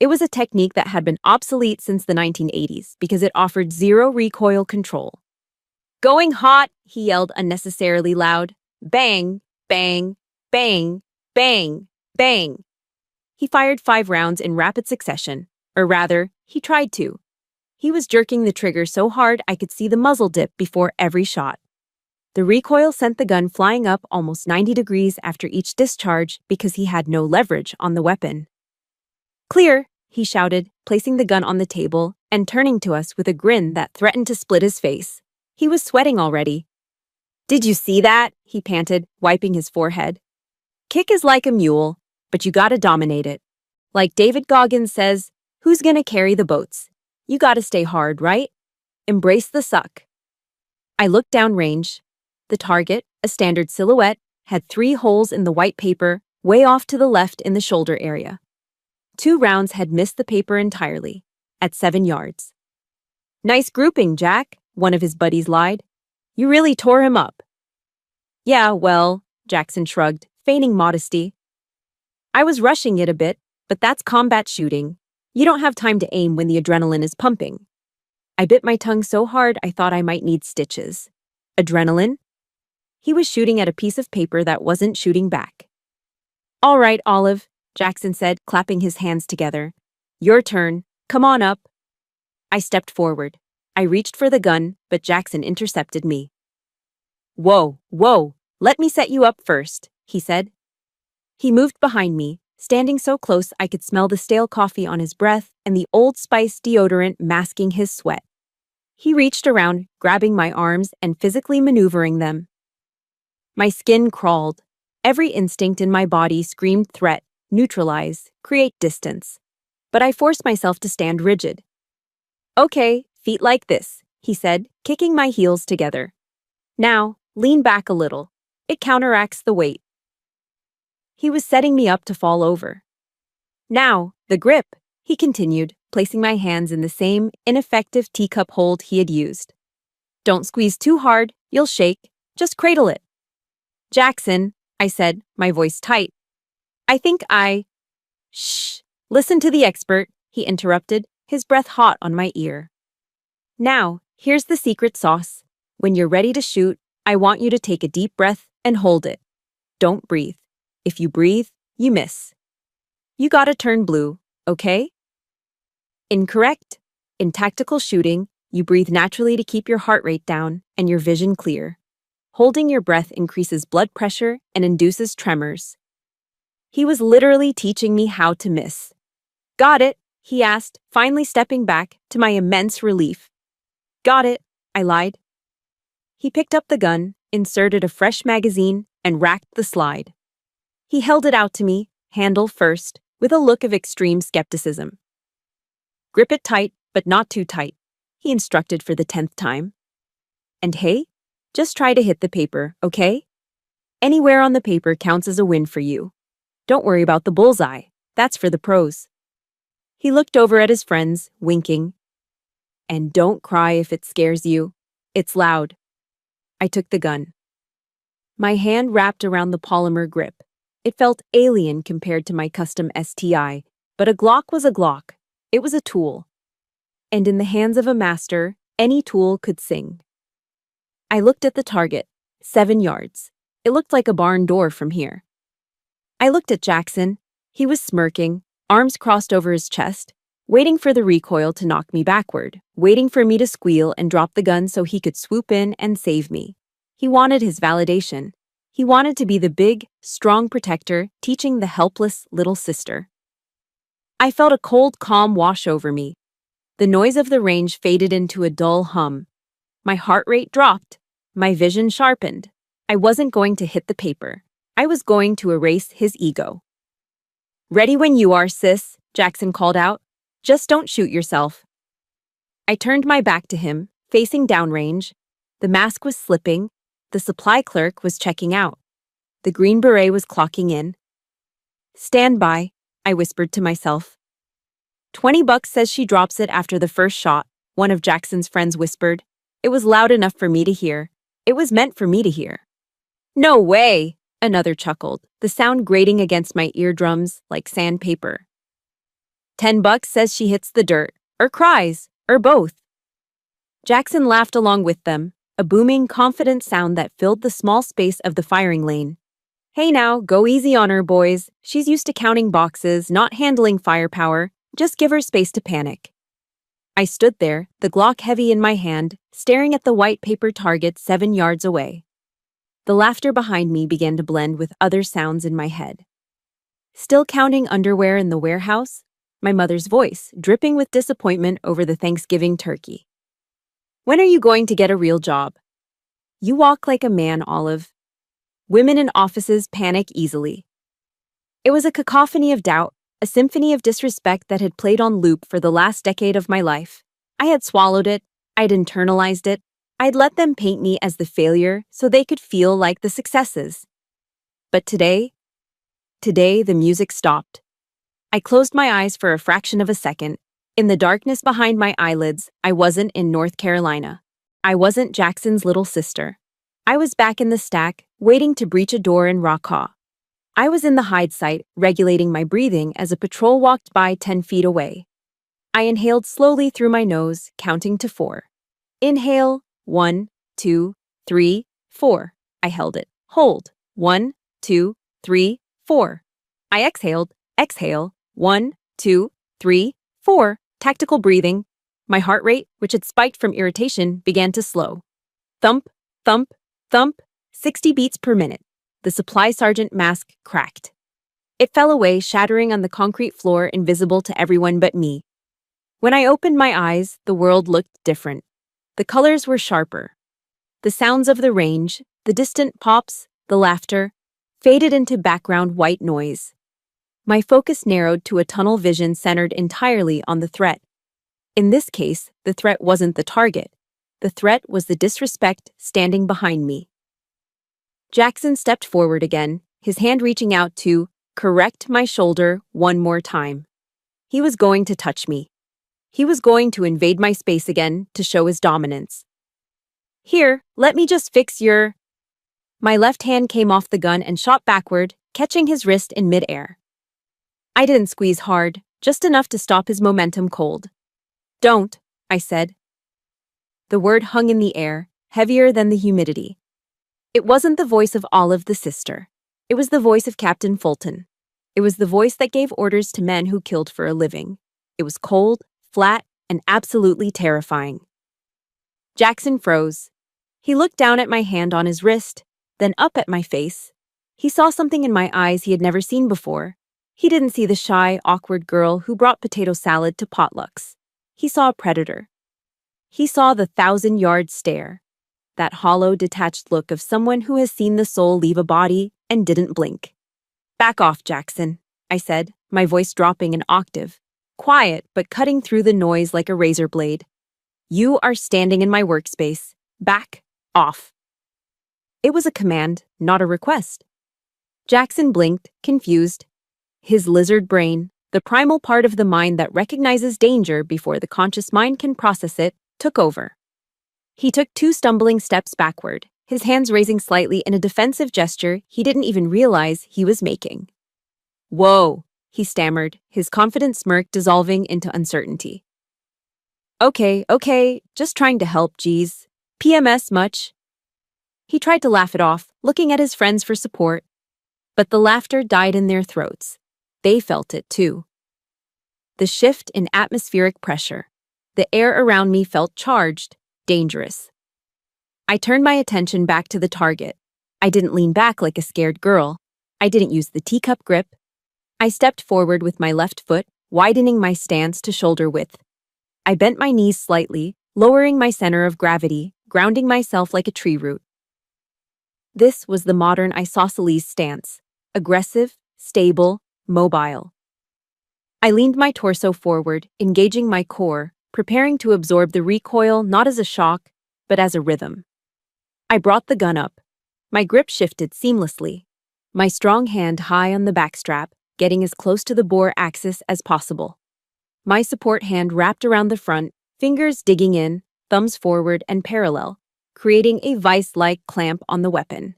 It was a technique that had been obsolete since the 1980s because it offered zero recoil control. "Going hot," he yelled unnecessarily loud. Bang, bang, bang, bang, bang. He fired 5 rounds in rapid succession, or rather, he tried to. He was jerking the trigger so hard I could see the muzzle dip before every shot. The recoil sent the gun flying up almost 90 degrees after each discharge because he had no leverage on the weapon. "Clear," he shouted, placing the gun on the table and turning to us with a grin that threatened to split his face. He was sweating already. "Did you see that?" he panted, wiping his forehead. "Kick is like a mule, but you gotta dominate it. Like David Goggins says, who's gonna carry the boats? You gotta stay hard, right? Embrace the suck." I looked downrange. The target, a standard silhouette, had 3 holes in the white paper, way off to the left in the shoulder area. 2 rounds had missed the paper entirely, at 7 yards. "Nice grouping, Jack," one of his buddies lied. "You really tore him up." "Yeah, well," Jackson shrugged, feigning modesty. "I was rushing it a bit, but that's combat shooting. You don't have time to aim when the adrenaline is pumping." I bit my tongue so hard I thought I might need stitches. Adrenaline? He was shooting at a piece of paper that wasn't shooting back. "All right, Olive," Jackson said, clapping his hands together. "Your turn. Come on up." I stepped forward. I reached for the gun, but Jackson intercepted me. "Whoa, whoa, let me set you up first," he said. He moved behind me, standing so close I could smell the stale coffee on his breath and the Old Spice deodorant masking his sweat. He reached around, grabbing my arms and physically maneuvering them. My skin crawled. Every instinct in my body screamed threat, neutralize, create distance. But I forced myself to stand rigid. "Okay, feet like this," he said, kicking my heels together. "Now, lean back a little. It counteracts the weight." He was setting me up to fall over. "Now, the grip," he continued, placing my hands in the same ineffective teacup hold he had used. "Don't squeeze too hard, you'll shake. Just cradle it." "Jackson," I said, my voice tight. "Shh, listen to the expert," he interrupted, his breath hot on my ear. "Now, here's the secret sauce. When you're ready to shoot, I want you to take a deep breath and hold it. Don't breathe. If you breathe, you miss. You gotta turn blue, okay?" Incorrect. In tactical shooting, you breathe naturally to keep your heart rate down and your vision clear. Holding your breath increases blood pressure and induces tremors. He was literally teaching me how to miss. "Got it?" he asked, finally stepping back, to my immense relief. "Got it," I lied. He picked up the gun, inserted a fresh magazine, and racked the slide. He held it out to me, handle first, with a look of extreme skepticism. "Grip it tight, but not too tight," he instructed for the 10th time. "And hey, just try to hit the paper, okay? Anywhere on the paper counts as a win for you. Don't worry about the bullseye. That's for the pros." He looked over at his friends, winking. "And don't cry if it scares you. It's loud." I took the gun. My hand wrapped around the polymer grip. It felt alien compared to my custom STI, but a Glock was a Glock. It was a tool. And in the hands of a master, any tool could sing. I looked at the target, 7 yards. It looked like a barn door from here. I looked at Jackson. He was smirking, arms crossed over his chest, waiting for the recoil to knock me backward, waiting for me to squeal and drop the gun so he could swoop in and save me. He wanted his validation. He wanted to be the big, strong protector teaching the helpless little sister. I felt a cold calm wash over me. The noise of the range faded into a dull hum, My heart rate dropped. My vision sharpened. I wasn't going to hit the paper. I was going to erase his ego. "Ready when you are, sis," Jackson called out. "Just don't shoot yourself." I turned my back to him, facing downrange. The mask was slipping. The supply clerk was checking out. The Green Beret was clocking in. "Stand by," I whispered to myself. "$20 says she drops it after the first shot," one of Jackson's friends whispered. It was loud enough for me to hear. It was meant for me to hear. "No way!" Another chuckled, the sound grating against my eardrums like sandpaper. $10 says she hits the dirt, or cries, or both." Jackson laughed along with them, a booming, confident sound that filled the small space of the firing lane. "Hey now, go easy on her, boys. She's used to counting boxes, not handling firepower. Just give her space to panic." I stood there, the Glock heavy in my hand, staring at the white paper target 7 yards away. The laughter behind me began to blend with other sounds in my head. Still counting underwear in the warehouse? My mother's voice, dripping with disappointment over the Thanksgiving turkey. "When are you going to get a real job?" "You walk like a man, Olive." Women in offices panic easily. It was a cacophony of doubt, a symphony of disrespect that had played on loop for the last decade of my life. I had swallowed it, I'd internalized it, I'd let them paint me as the failure so they could feel like the successes. But today the music stopped. I closed my eyes for a fraction of a second. In the darkness behind my eyelids, I wasn't in North Carolina. I wasn't Jackson's little sister. I was back in the stack, waiting to breach a door in Raqqa. I was in the hide site, regulating my breathing as a patrol walked by 10 feet away. I inhaled slowly through my nose, counting to 4. Inhale, 1, 2, 3, 4. I held it. Hold, 1, 2, 3, 4. I exhaled, exhale, 1, 2, 3, 4. Tactical breathing. My heart rate, which had spiked from irritation, began to slow. Thump, thump, thump, 60 beats per minute. The supply sergeant mask cracked. It fell away, shattering on the concrete floor, invisible to everyone but me. When I opened my eyes, the world looked different. The colors were sharper. The sounds of the range, the distant pops, the laughter, faded into background white noise. My focus narrowed to a tunnel vision centered entirely on the threat. In this case, the threat wasn't the target. The threat was the disrespect standing behind me. Jackson stepped forward again, his hand reaching out to correct my shoulder one more time. He was going to touch me. He was going to invade my space again to show his dominance. "Here, let me just fix your..." My left hand came off the gun and shot backward, catching his wrist in midair. I didn't squeeze hard, just enough to stop his momentum cold. "Don't," I said. The word hung in the air, heavier than the humidity. It wasn't the voice of Olive the sister. It was the voice of Captain Fulton. It was the voice that gave orders to men who killed for a living. It was cold, flat, and absolutely terrifying. Jackson froze. He looked down at my hand on his wrist, then up at my face. He saw something in my eyes he had never seen before. He didn't see the shy, awkward girl who brought potato salad to potlucks. He saw a predator. He saw the 1,000-yard stare, that hollow, detached look of someone who has seen the soul leave a body and didn't blink. "Back off, Jackson," I said, my voice dropping an octave, quiet but cutting through the noise like a razor blade. "You are standing in my workspace. Back off." It was a command, not a request. Jackson blinked, confused. His lizard brain, the primal part of the mind that recognizes danger before the conscious mind can process it, took over. He took 2 stumbling steps backward, his hands raising slightly in a defensive gesture he didn't even realize he was making. "Whoa," he stammered, his confident smirk dissolving into uncertainty. Okay, just trying to help, geez. PMS much?" He tried to laugh it off, looking at his friends for support. But the laughter died in their throats. They felt it too. The shift in atmospheric pressure. The air around me felt charged, dangerous. I turned my attention back to the target. I didn't lean back like a scared girl. I didn't use the teacup grip. I stepped forward with my left foot, widening my stance to shoulder width. I bent my knees slightly, lowering my center of gravity, grounding myself like a tree root. This was the modern isosceles stance: aggressive, stable, mobile. I leaned my torso forward, engaging my core, preparing to absorb the recoil not as a shock, but as a rhythm. I brought the gun up. My grip shifted seamlessly, my strong hand high on the backstrap, getting as close to the bore axis as possible. My support hand wrapped around the front, fingers digging in, thumbs forward and parallel, creating a vice-like clamp on the weapon.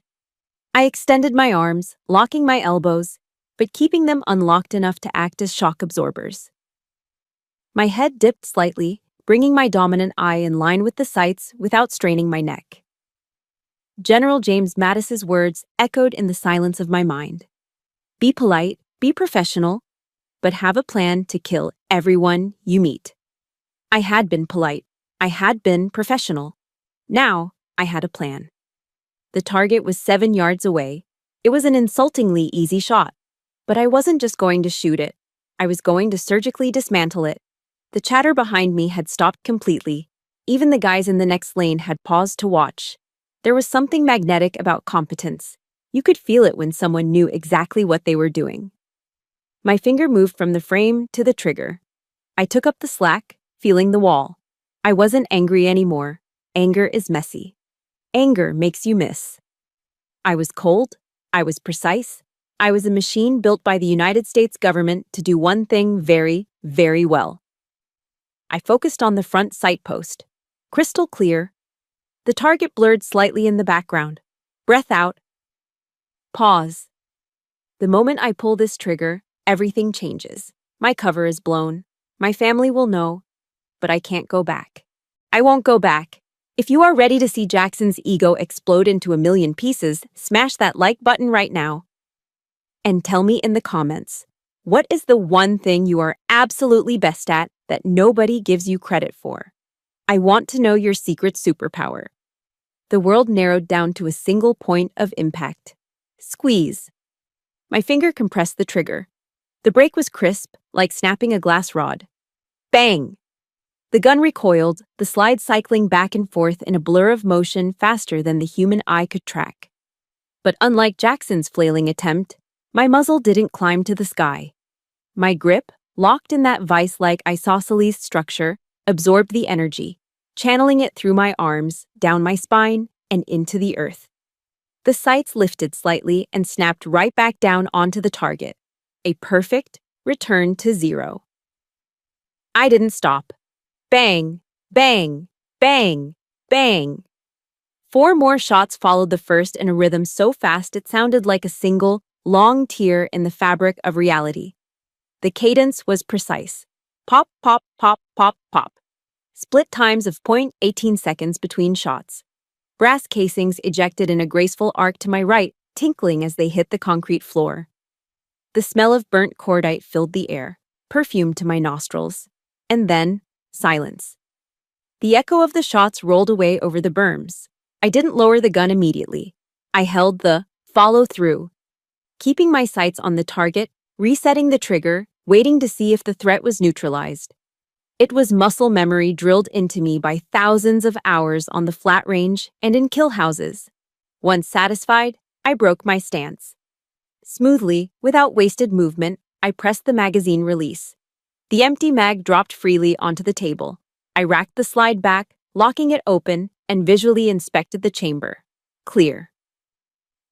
I extended my arms, locking my elbows, but keeping them unlocked enough to act as shock absorbers. My head dipped slightly, bringing my dominant eye in line with the sights without straining my neck. General James Mattis's words echoed in the silence of my mind. Be polite, be professional, but have a plan to kill everyone you meet. I had been polite. I had been professional. Now, I had a plan. The target was 7 yards away. It was an insultingly easy shot. But I wasn't just going to shoot it. I was going to surgically dismantle it. The chatter behind me had stopped completely. Even the guys in the next lane had paused to watch. There was something magnetic about competence. You could feel it when someone knew exactly what they were doing. My finger moved from the frame to the trigger. I took up the slack, feeling the wall. I wasn't angry anymore. Anger is messy. Anger makes you miss. I was cold. I was precise. I was a machine built by the United States government to do one thing very, very well. I focused on the front sight post. Crystal clear. The target blurred slightly in the background. Breath out. Pause. The moment I pull this trigger, everything changes. My cover is blown. My family will know. But I can't go back. I won't go back. If you are ready to see Jackson's ego explode into a million pieces, smash that like button right now. And tell me in the comments, what is the one thing you are absolutely best at that nobody gives you credit for? I want to know your secret superpower. The world narrowed down to a single point of impact. Squeeze. My finger compressed the trigger. The break was crisp, like snapping a glass rod. Bang! The gun recoiled, the slide cycling back and forth in a blur of motion faster than the human eye could track. But unlike Jackson's flailing attempt, my muzzle didn't climb to the sky. My grip, locked in that vice-like isosceles structure, absorbed the energy, channeling it through my arms, down my spine, and into the earth. The sights lifted slightly and snapped right back down onto the target. A perfect return to zero. I didn't stop. Bang, bang, bang, bang. 4 more shots followed the first in a rhythm so fast it sounded like a single, long tear in the fabric of reality. The cadence was precise. Pop, pop, pop, pop, pop. Split times of 0.18 seconds between shots. Brass casings ejected in a graceful arc to my right, tinkling as they hit the concrete floor. The smell of burnt cordite filled the air, perfume to my nostrils. And then, silence. The echo of the shots rolled away over the berms. I didn't lower the gun immediately. I held the follow through, keeping my sights on the target, resetting the trigger, waiting to see if the threat was neutralized. It was muscle memory drilled into me by thousands of hours on the flat range and in kill houses. Once satisfied, I broke my stance. Smoothly, without wasted movement, I pressed the magazine release. The empty mag dropped freely onto the table. I racked the slide back, locking it open, and visually inspected the chamber. Clear.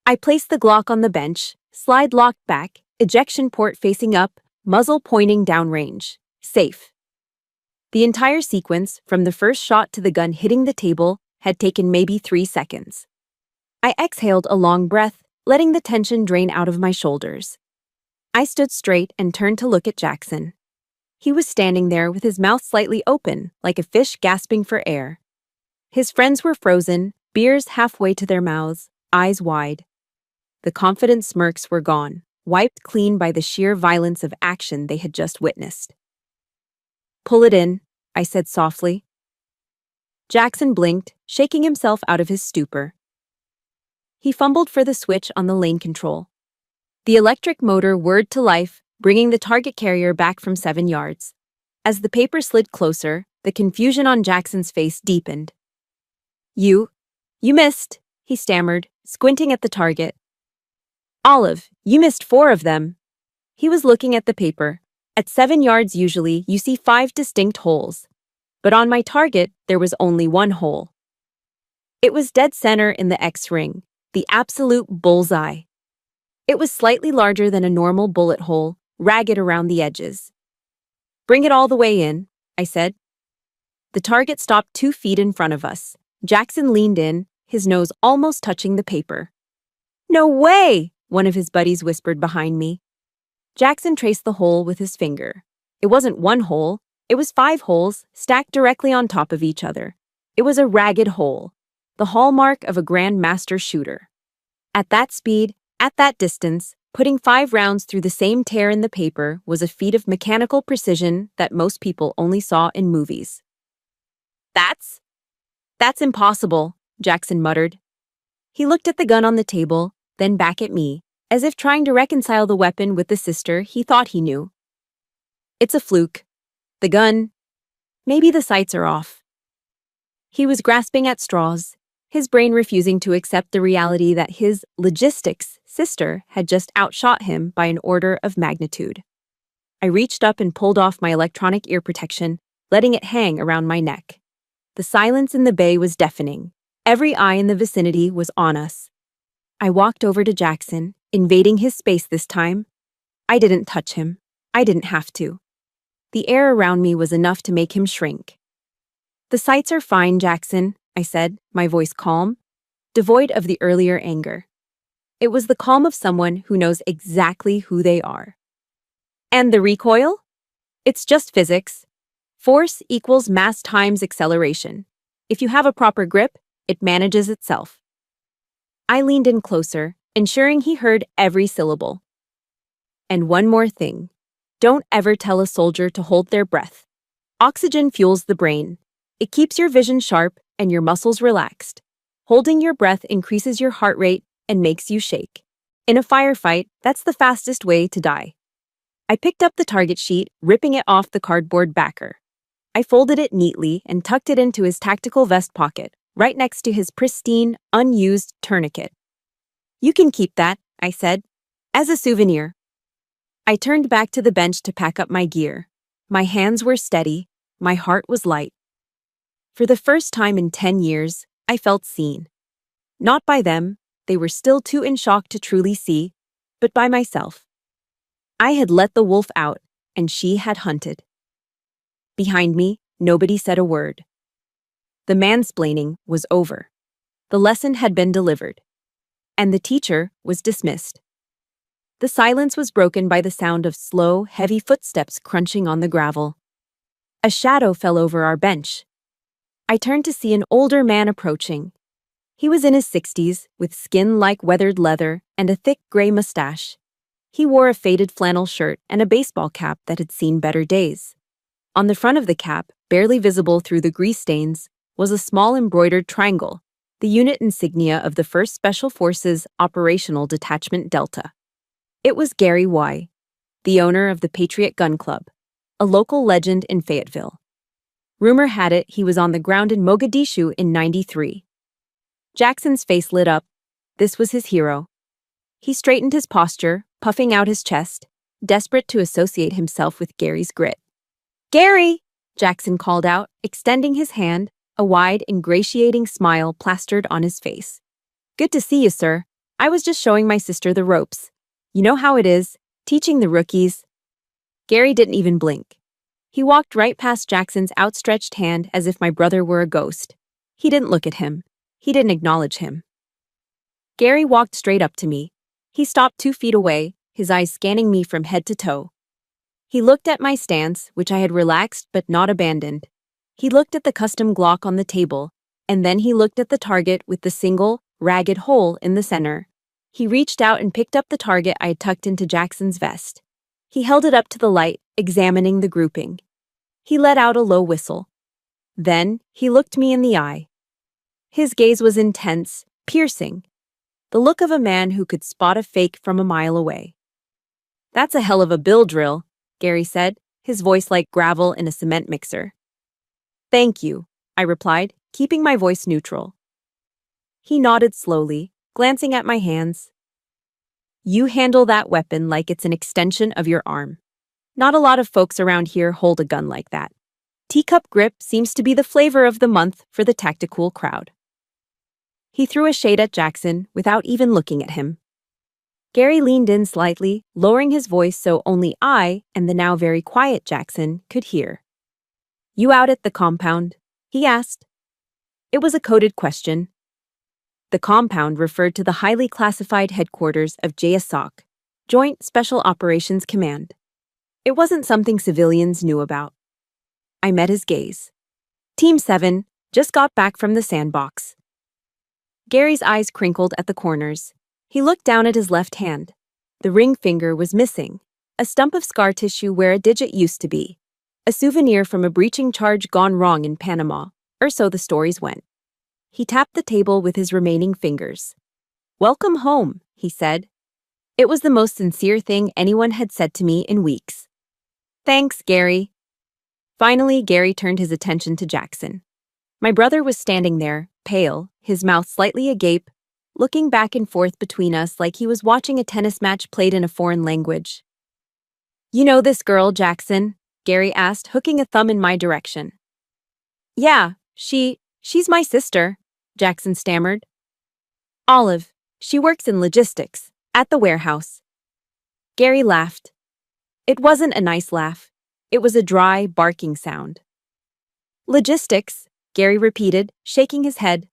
I placed the Glock on the bench, slide locked back, ejection port facing up, muzzle pointing downrange. Safe. The entire sequence, from the first shot to the gun hitting the table, had taken maybe 3 seconds. I exhaled a long breath, letting the tension drain out of my shoulders. I stood straight and turned to look at Jackson. He was standing there with his mouth slightly open, like a fish gasping for air. His friends were frozen, beers halfway to their mouths, eyes wide. The confident smirks were gone, wiped clean by the sheer violence of action they had just witnessed. "Pull it in," I said softly. Jackson blinked, shaking himself out of his stupor. He fumbled for the switch on the lane control. The electric motor whirred to life, bringing the target carrier back from 7 yards. As the paper slid closer, the confusion on Jackson's face deepened. You missed, he stammered, squinting at the target. Olive, you missed 4 of them. He was looking at the paper. At 7 yards usually, you see 5 distinct holes. But on my target, there was only 1 hole. It was dead center in the X ring, the absolute bullseye. It was slightly larger than a normal bullet hole, ragged around the edges. Bring it all the way in, I said. The target stopped 2 feet in front of us. Jackson leaned in, his nose almost touching the paper. No way, one of his buddies whispered behind me. Jackson traced the hole with his finger. It wasn't 1 hole, it was 5 holes stacked directly on top of each other. It was a ragged hole, the hallmark of a grandmaster shooter. At that speed, at that distance, putting 5 rounds through the same tear in the paper was a feat of mechanical precision that most people only saw in movies. That's impossible, Jackson muttered. He looked at the gun on the table, then back at me, as if trying to reconcile the weapon with the sister he thought he knew. It's a fluke. The gun. Maybe the sights are off. He was grasping at straws, his brain refusing to accept the reality that his logistics sister had just outshot him by an order of magnitude. I reached up and pulled off my electronic ear protection, letting it hang around my neck. The silence in the bay was deafening. Every eye in the vicinity was on us. I walked over to Jackson, invading his space this time. I didn't touch him. I didn't have to. The air around me was enough to make him shrink. The sights are fine, Jackson, I said, my voice calm, devoid of the earlier anger. It was the calm of someone who knows exactly who they are. And the recoil? It's just physics. Force equals mass times acceleration. If you have a proper grip, it manages itself. I leaned in closer, ensuring he heard every syllable. And one more thing. Don't ever tell a soldier to hold their breath. Oxygen fuels the brain. It keeps your vision sharp and your muscles relaxed. Holding your breath increases your heart rate and makes you shake. In a firefight, that's the fastest way to die. I picked up the target sheet, ripping it off the cardboard backer. I folded it neatly and tucked it into his tactical vest pocket, right next to his pristine, unused tourniquet. You can keep that, I said, as a souvenir. I turned back to the bench to pack up my gear. My hands were steady, my heart was light. For the first time in 10 years, I felt seen. Not by them, they were still too in shock to truly see, but by myself. I had let the wolf out, and she had hunted. Behind me, nobody said a word. The mansplaining was over. The lesson had been delivered. And the teacher was dismissed. The silence was broken by the sound of slow, heavy footsteps crunching on the gravel. A shadow fell over our bench. I turned to see an older man approaching. He was in his 60s, with skin like weathered leather and a thick gray mustache. He wore a faded flannel shirt and a baseball cap that had seen better days. On the front of the cap, barely visible through the grease stains, was a small embroidered triangle, the unit insignia of the 1st Special Forces Operational Detachment Delta. It was Gary Y., the owner of the Patriot Gun Club, a local legend in Fayetteville. Rumor had it he was on the ground in Mogadishu in '93. Jackson's face lit up. This was his hero. He straightened his posture, puffing out his chest, desperate to associate himself with Gary's grit. "Gary!" Jackson called out, extending his hand, a wide, ingratiating smile plastered on his face. "Good to see you, sir. I was just showing my sister the ropes. You know how it is, teaching the rookies." Gary didn't even blink. He walked right past Jackson's outstretched hand as if my brother were a ghost. He didn't look at him. He didn't acknowledge him. Gary walked straight up to me. He stopped 2 feet away, his eyes scanning me from head to toe. He looked at my stance, which I had relaxed but not abandoned. He looked at the custom Glock on the table, and then he looked at the target with the single, ragged hole in the center. He reached out and picked up the target I had tucked into Jackson's vest. He held it up to the light, examining the grouping. He let out a low whistle. Then he looked me in the eye. His gaze was intense, piercing. The look of a man who could spot a fake from a mile away. "That's a hell of a bill drill," Gary said, his voice like gravel in a cement mixer. "Thank you," I replied, keeping my voice neutral. He nodded slowly, glancing at my hands. You handle that weapon like it's an extension of your arm. Not a lot of folks around here hold a gun like that. Teacup grip seems to be the flavor of the month for the tactical crowd. He threw a shade at Jackson without even looking at him. Gary leaned in slightly, lowering his voice so only I and the now very quiet Jackson could hear. You out at the compound? He asked. It was a coded question. The compound referred to the highly classified headquarters of JSOC, Joint Special Operations Command. It wasn't something civilians knew about. I met his gaze. Team 7 just got back from the sandbox. Gary's eyes crinkled at the corners. He looked down at his left hand. The ring finger was missing, a stump of scar tissue where a digit used to be, a souvenir from a breaching charge gone wrong in Panama, or so the stories went. He tapped the table with his remaining fingers. Welcome home, he said. It was the most sincere thing anyone had said to me in weeks. Thanks, Gary. Finally, Gary turned his attention to Jackson. My brother was standing there, pale, his mouth slightly agape, looking back and forth between us like he was watching a tennis match played in a foreign language. You know this girl, Jackson? Gary asked, hooking a thumb in my direction. Yeah, she's my sister, Jackson stammered. Olive, she works in logistics, at the warehouse. Gary laughed. It wasn't a nice laugh. It was a dry, barking sound. Logistics, Gary repeated, shaking his head.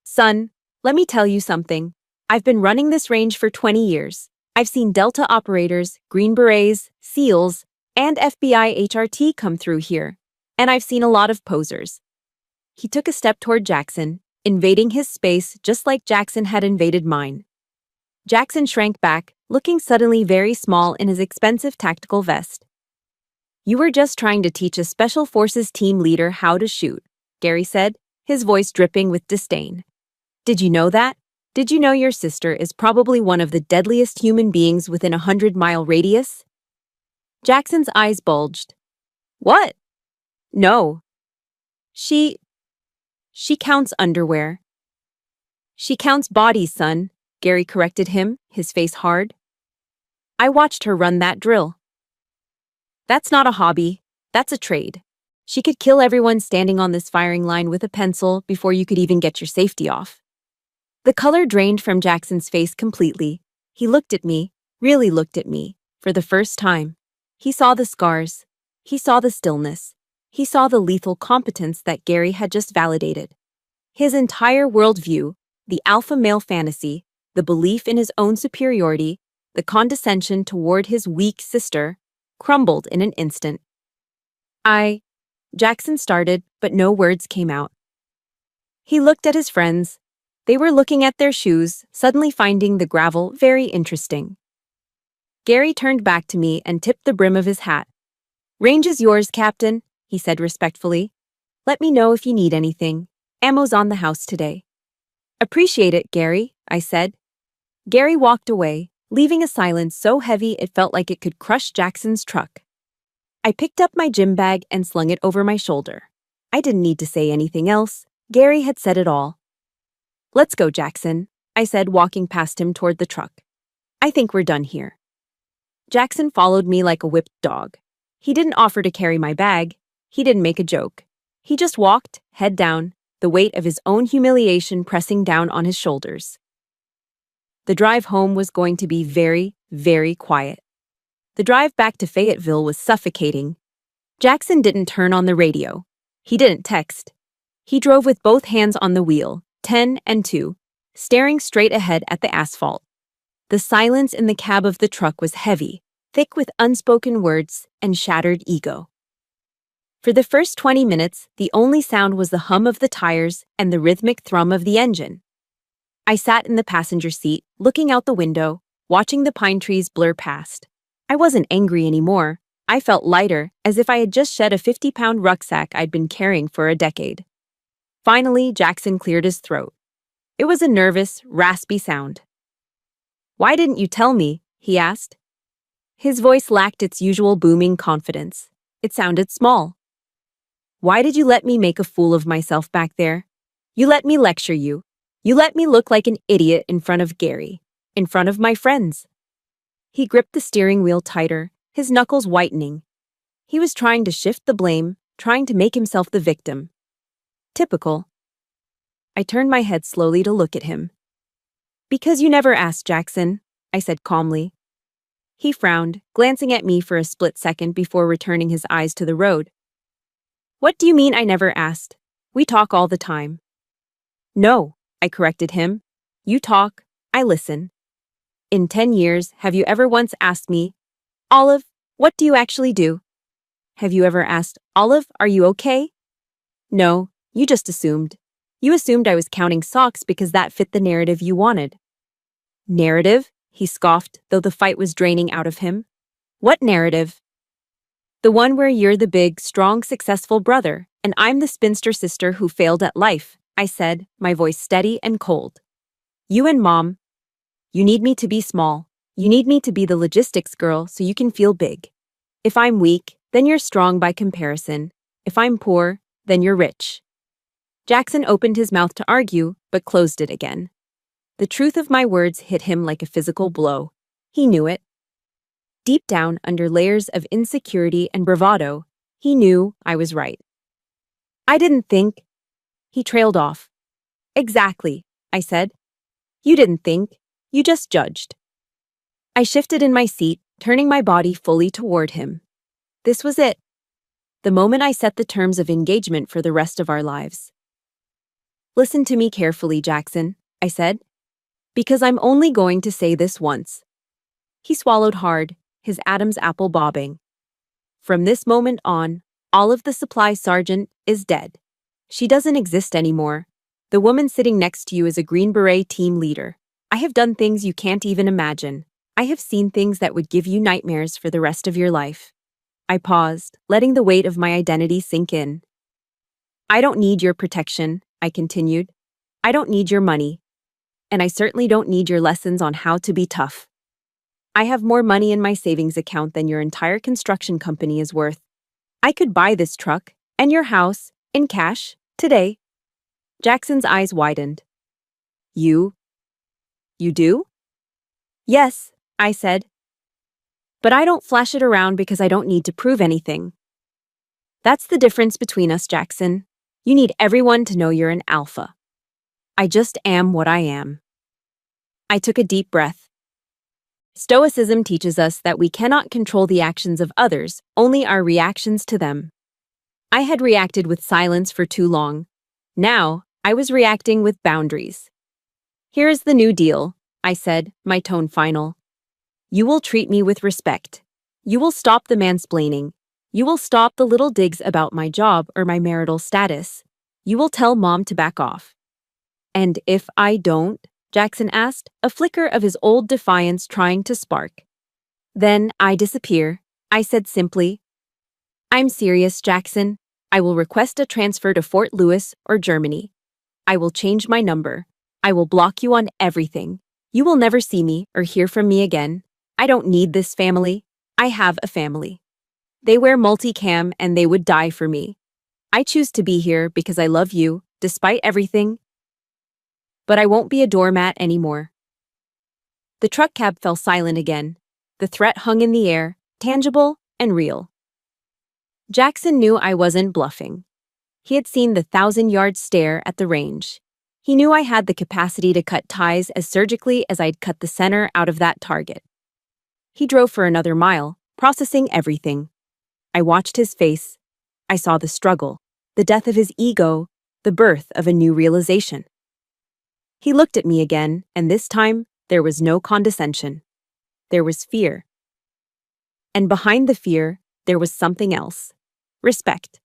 Son, let me tell you something. I've been running this range for 20 years. I've seen Delta operators, Green Berets, SEALs, and FBI HRT come through here. And I've seen a lot of posers. He took a step toward Jackson, invading his space just like Jackson had invaded mine. Jackson shrank back, looking suddenly very small in his expensive tactical vest. You were just trying to teach a Special Forces team leader how to shoot, Gary said, his voice dripping with disdain. Did you know that? Did you know your sister is probably one of the deadliest human beings within a 100-mile radius? Jackson's eyes bulged. What? No. She counts underwear. She counts bodies, son, Gary corrected him, his face hard. I watched her run that drill. That's not a hobby, that's a trade. She could kill everyone standing on this firing line with a pencil before you could even get your safety off. The color drained from Jackson's face completely. He looked at me, really looked at me, for the first time. He saw the scars. He saw the stillness. He saw the lethal competence that Gary had just validated. His entire worldview, the alpha male fantasy, the belief in his own superiority, the condescension toward his weak sister, crumbled in an instant. Jackson started, but no words came out. He looked at his friends. They were looking at their shoes, suddenly finding the gravel very interesting. Gary turned back to me and tipped the brim of his hat. Range is yours, Captain, he said respectfully. Let me know if you need anything. Ammo's on the house today. Appreciate it, Gary, I said. Gary walked away, leaving a silence so heavy it felt like it could crush Jackson's truck. I picked up my gym bag and slung it over my shoulder. I didn't need to say anything else. Gary had said it all. Let's go, Jackson, I said, walking past him toward the truck. I think we're done here. Jackson followed me like a whipped dog. He didn't offer to carry my bag. He didn't make a joke. He just walked, head down, the weight of his own humiliation pressing down on his shoulders. The drive home was going to be very, very quiet. The drive back to Fayetteville was suffocating. Jackson didn't turn on the radio. He didn't text. He drove with both hands on the wheel, 10 and 2, staring straight ahead at the asphalt. The silence in the cab of the truck was heavy, thick with unspoken words and shattered ego. For the first 20 minutes, the only sound was the hum of the tires and the rhythmic thrum of the engine. I sat in the passenger seat, looking out the window, watching the pine trees blur past. I wasn't angry anymore. I felt lighter, as if I had just shed a 50-pound rucksack I'd been carrying for a decade. Finally, Jackson cleared his throat. It was a nervous, raspy sound. Why didn't you tell me? He asked. His voice lacked its usual booming confidence. It sounded small. Why did you let me make a fool of myself back there? You let me lecture you. You let me look like an idiot in front of Gary, in front of my friends. He gripped the steering wheel tighter, his knuckles whitening. He was trying to shift the blame, trying to make himself the victim. Typical. I turned my head slowly to look at him. Because you never asked, Jackson, I said calmly. He frowned, glancing at me for a split second before returning his eyes to the road. What do you mean I never asked? We talk all the time. No, I corrected him. You talk, I listen. In 10 years, have you ever once asked me, Olive, what do you actually do? Have you ever asked, Olive, are you okay? No, you just assumed. You assumed I was counting socks because that fit the narrative you wanted. Narrative? He scoffed, though the fight was draining out of him. What narrative? The one where you're the big, strong, successful brother, and I'm the spinster sister who failed at life, I said, my voice steady and cold. You and Mom. You need me to be small. You need me to be the logistics girl so you can feel big. If I'm weak, then you're strong by comparison. If I'm poor, then you're rich. Jackson opened his mouth to argue, but closed it again. The truth of my words hit him like a physical blow. He knew it. Deep down, under layers of insecurity and bravado, he knew I was right. I didn't think. He trailed off. Exactly, I said. You didn't think. You just judged. I shifted in my seat, turning my body fully toward him. This was it. The moment I set the terms of engagement for the rest of our lives. Listen to me carefully, Jackson, I said. Because I'm only going to say this once. He swallowed hard, his Adam's apple bobbing. From this moment on, Olive the supply sergeant is dead. She doesn't exist anymore. The woman sitting next to you is a Green Beret team leader. I have done things you can't even imagine. I have seen things that would give you nightmares for the rest of your life. I paused, letting the weight of my identity sink in. I don't need your protection, I continued. I don't need your money. And I certainly don't need your lessons on how to be tough. I have more money in my savings account than your entire construction company is worth. I could buy this truck and your house in cash today. Jackson's eyes widened. You do? Yes, I said. But I don't flash it around because I don't need to prove anything. That's the difference between us, Jackson. You need everyone to know you're an alpha. I just am what I am. I took a deep breath. Stoicism teaches us that we cannot control the actions of others, only our reactions to them. I had reacted with silence for too long. Now, I was reacting with boundaries. Here is the new deal, I said, my tone final. You will treat me with respect. You will stop the mansplaining. You will stop the little digs about my job or my marital status. You will tell Mom to back off. And if I don't, Jackson asked, a flicker of his old defiance trying to spark. Then I disappear, I said simply. I'm serious, Jackson. I will request a transfer to Fort Lewis or Germany. I will change my number. I will block you on everything. You will never see me or hear from me again. I don't need this family. I have a family. They wear multicam and they would die for me. I choose to be here because I love you, despite everything. But I won't be a doormat anymore. The truck cab fell silent again. The threat hung in the air, tangible and real. Jackson knew I wasn't bluffing. He had seen the 1,000-yard stare at the range. He knew I had the capacity to cut ties as surgically as I'd cut the center out of that target. He drove for another mile, processing everything. I watched his face. I saw the struggle, the death of his ego, the birth of a new realization. He looked at me again, and this time, there was no condescension. There was fear. And behind the fear, there was something else. Respect.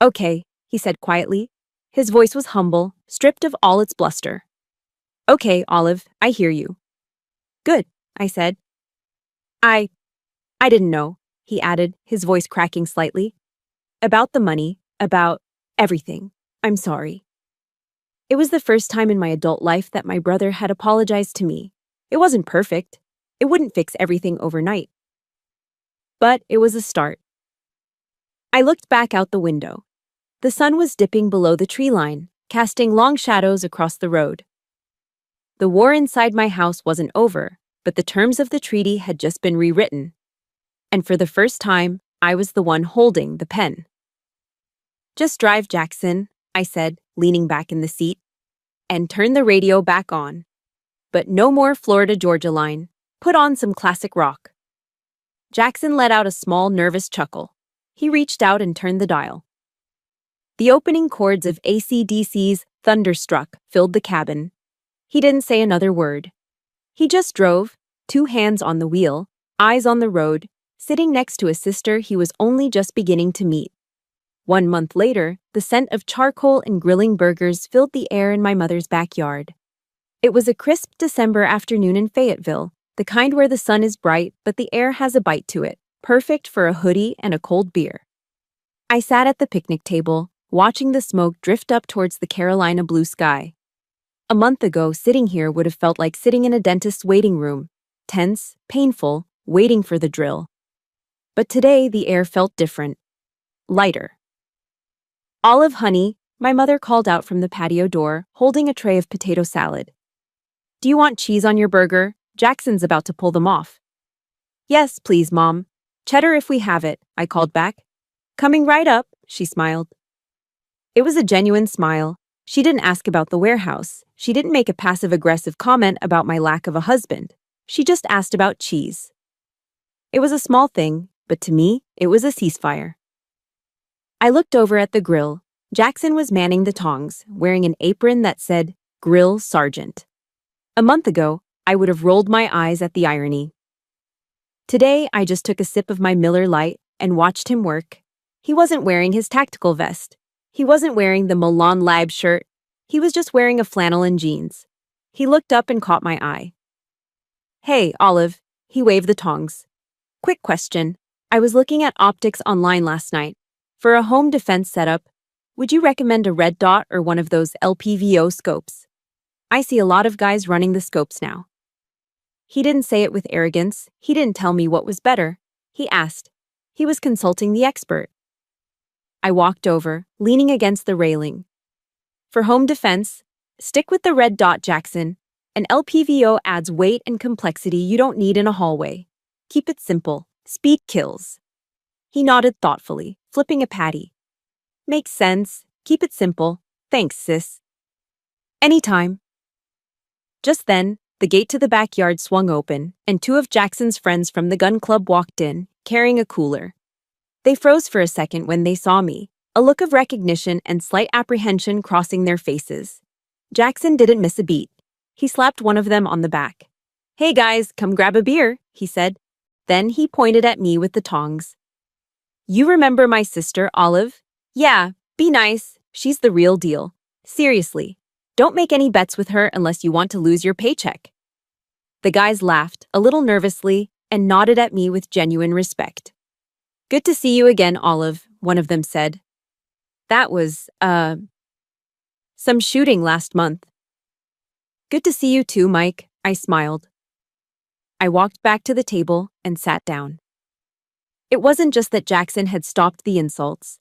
Okay, he said quietly. His voice was humble, stripped of all its bluster. Okay, Olive, I hear you. Good, I said. I didn't know, he added, his voice cracking slightly. About the money, about everything. I'm sorry. It was the first time in my adult life that my brother had apologized to me. It wasn't perfect. It wouldn't fix everything overnight. But it was a start. I looked back out the window. The sun was dipping below the tree line, casting long shadows across the road. The war inside my house wasn't over, but the terms of the treaty had just been rewritten. And for the first time, I was the one holding the pen. "Just drive, Jackson," I said, leaning back in the seat, "and turn the radio back on. But no more Florida Georgia Line. Put on some classic rock." Jackson let out a small, nervous chuckle. He reached out and turned the dial. The opening chords of AC/DC's Thunderstruck filled the cabin. He didn't say another word. He just drove, 2 hands on the wheel, eyes on the road, sitting next to a sister he was only just beginning to meet. 1 month later, the scent of charcoal and grilling burgers filled the air in my mother's backyard. It was a crisp December afternoon in Fayetteville, the kind where the sun is bright but the air has a bite to it, perfect for a hoodie and a cold beer. I sat at the picnic table, watching the smoke drift up towards the Carolina blue sky. A month ago, sitting here would have felt like sitting in a dentist's waiting room, tense, painful, waiting for the drill. But today, the air felt different, lighter. "Olive, honey," my mother called out from the patio door, holding a tray of potato salad. "Do you want cheese on your burger? Jackson's about to pull them off." "Yes, please, Mom. Cheddar if we have it," I called back. "Coming right up," she smiled. It was a genuine smile. She didn't ask about the warehouse. She didn't make a passive-aggressive comment about my lack of a husband. She just asked about cheese. It was a small thing, but to me, it was a ceasefire. I looked over at the grill. Jackson was manning the tongs, wearing an apron that said, "Grill Sergeant." A month ago, I would have rolled my eyes at the irony. Today, I just took a sip of my Miller Lite and watched him work. He wasn't wearing his tactical vest. He wasn't wearing the Milan Lab shirt. He was just wearing a flannel and jeans. He looked up and caught my eye. "Hey, Olive," he waved the tongs. "Quick question. I was looking at optics online last night. For a home defense setup, would you recommend a red dot or one of those LPVO scopes? I see a lot of guys running the scopes now." He didn't say it with arrogance. He didn't tell me what was better. He asked. He was consulting the expert. I walked over, leaning against the railing. "For home defense, stick with the red dot, Jackson. An LPVO adds weight and complexity you don't need in a hallway. Keep it simple. Speed kills." He nodded thoughtfully, flipping a patty. "Makes sense. Keep it simple. Thanks, sis." "Anytime." Just then, the gate to the backyard swung open, and 2 of Jackson's friends from the gun club walked in, carrying a cooler. They froze for a second when they saw me, a look of recognition and slight apprehension crossing their faces. Jackson didn't miss a beat. He slapped one of them on the back. "Hey guys, come grab a beer," he said. Then he pointed at me with the tongs. "You remember my sister, Olive? Yeah, be nice. She's the real deal. Seriously, don't make any bets with her unless you want to lose your paycheck." The guys laughed, a little nervously, and nodded at me with genuine respect. "Good to see you again, Olive," one of them said. "That was, some shooting last month." "Good to see you too, Mike," I smiled. I walked back to the table and sat down. It wasn't just that Jackson had stopped the insults.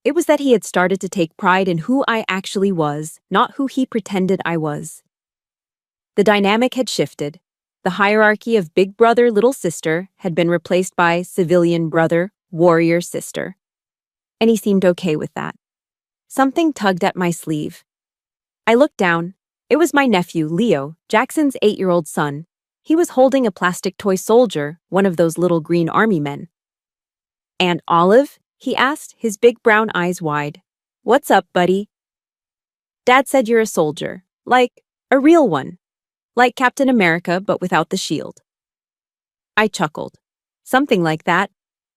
It was that he had started to take pride in who I actually was, not who he pretended I was. The dynamic had shifted. The hierarchy of big brother, little sister had been replaced by civilian brother, warrior sister. And he seemed okay with that. Something tugged at my sleeve. I looked down. It was my nephew, Leo, Jackson's 8-year-old son. He was holding a plastic toy soldier, one of those little green army men. "Aunt Olive?" he asked, his big brown eyes wide. "What's up, buddy?" "Dad said you're a soldier. Like, a real one. Like Captain America, but without the shield." I chuckled. "Something like that,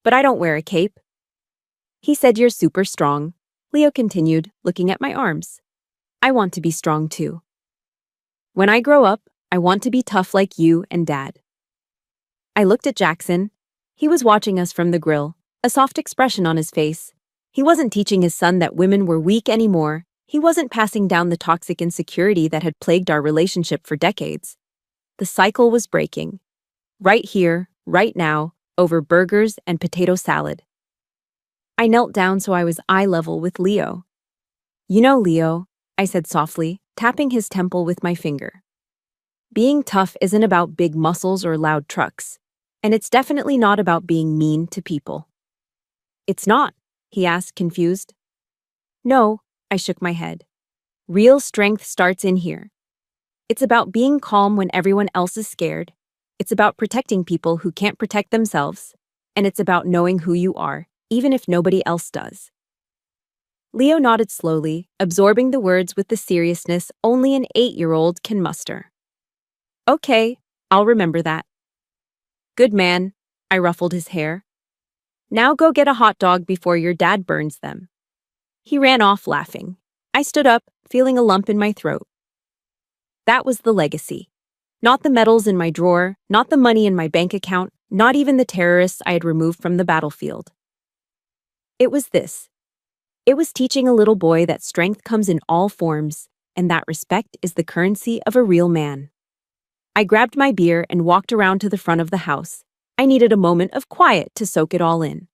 but I don't wear a cape." "He said you're super strong," Leo continued, looking at my arms. "I want to be strong too. When I grow up, I want to be tough like you and Dad." I looked at Jackson. He was watching us from the grill, a soft expression on his face. He wasn't teaching his son that women were weak anymore. He wasn't passing down the toxic insecurity that had plagued our relationship for decades. The cycle was breaking. Right here, right now, over burgers and potato salad. I knelt down so I was eye level with Leo. "You know, Leo, I said softly, tapping his temple with my finger. Being tough isn't about big muscles or loud trucks, and it's definitely not about being mean to people. It's not, he asked, confused. No, I shook my head. Real strength starts in here. It's about being calm when everyone else is scared. It's about protecting people who can't protect themselves. And it's about knowing who you are, even if nobody else does. Leo nodded slowly, absorbing the words with the seriousness only an 8-year-old can muster. Okay, I'll remember that. Good man, I ruffled his hair. Now go get a hot dog before your dad burns them. He ran off laughing. I stood up, feeling a lump in my throat. That was the legacy. Not the medals in my drawer, not the money in my bank account, not even the terrorists I had removed from the battlefield. It was this. It was teaching a little boy that strength comes in all forms, and that respect is the currency of a real man. I grabbed my beer and walked around to the front of the house. I needed a moment of quiet to soak it all in.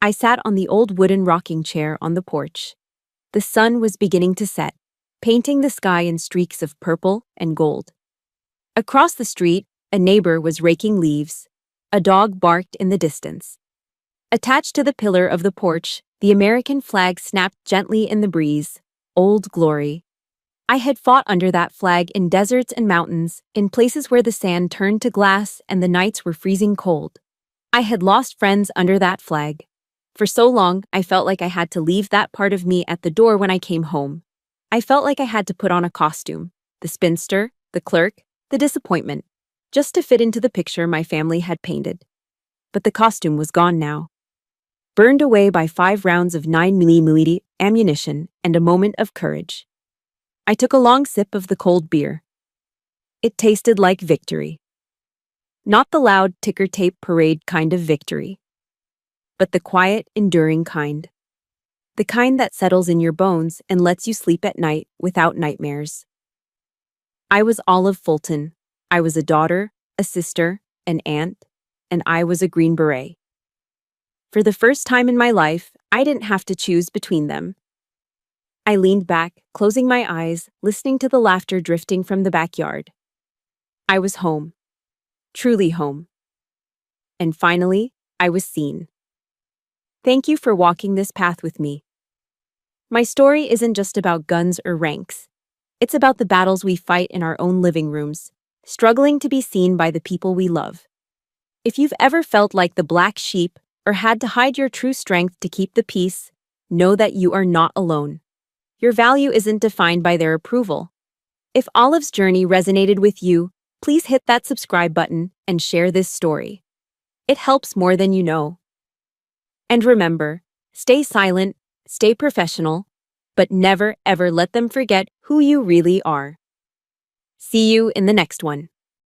I sat on the old wooden rocking chair on the porch. The sun was beginning to set, painting the sky in streaks of purple and gold. Across the street, a neighbor was raking leaves. A dog barked in the distance. Attached to the pillar of the porch, the American flag snapped gently in the breeze. Old Glory. I had fought under that flag in deserts and mountains, in places where the sand turned to glass and the nights were freezing cold. I had lost friends under that flag. For so long, I felt like I had to leave that part of me at the door when I came home. I felt like I had to put on a costume, the spinster, the clerk, the disappointment, just to fit into the picture my family had painted. But the costume was gone now. Burned away by 5 rounds of 9mm ammunition and a moment of courage. I took a long sip of the cold beer. It tasted like victory. Not the loud ticker tape parade kind of victory, but the quiet, enduring kind. The kind that settles in your bones and lets you sleep at night without nightmares. I was Olive Fulton. I was a daughter, a sister, an aunt, and I was a Green Beret. For the first time in my life, I didn't have to choose between them. I leaned back, closing my eyes, listening to the laughter drifting from the backyard. I was home. Truly home. And finally, I was seen. Thank you for walking this path with me. My story isn't just about guns or ranks. It's about the battles we fight in our own living rooms, struggling to be seen by the people we love. If you've ever felt like the black sheep or had to hide your true strength to keep the peace, know that you are not alone. Your value isn't defined by their approval. If Olive's journey resonated with you, please hit that subscribe button and share this story. It helps more than you know. And remember, stay silent, stay professional, but never ever let them forget who you really are. See you in the next one.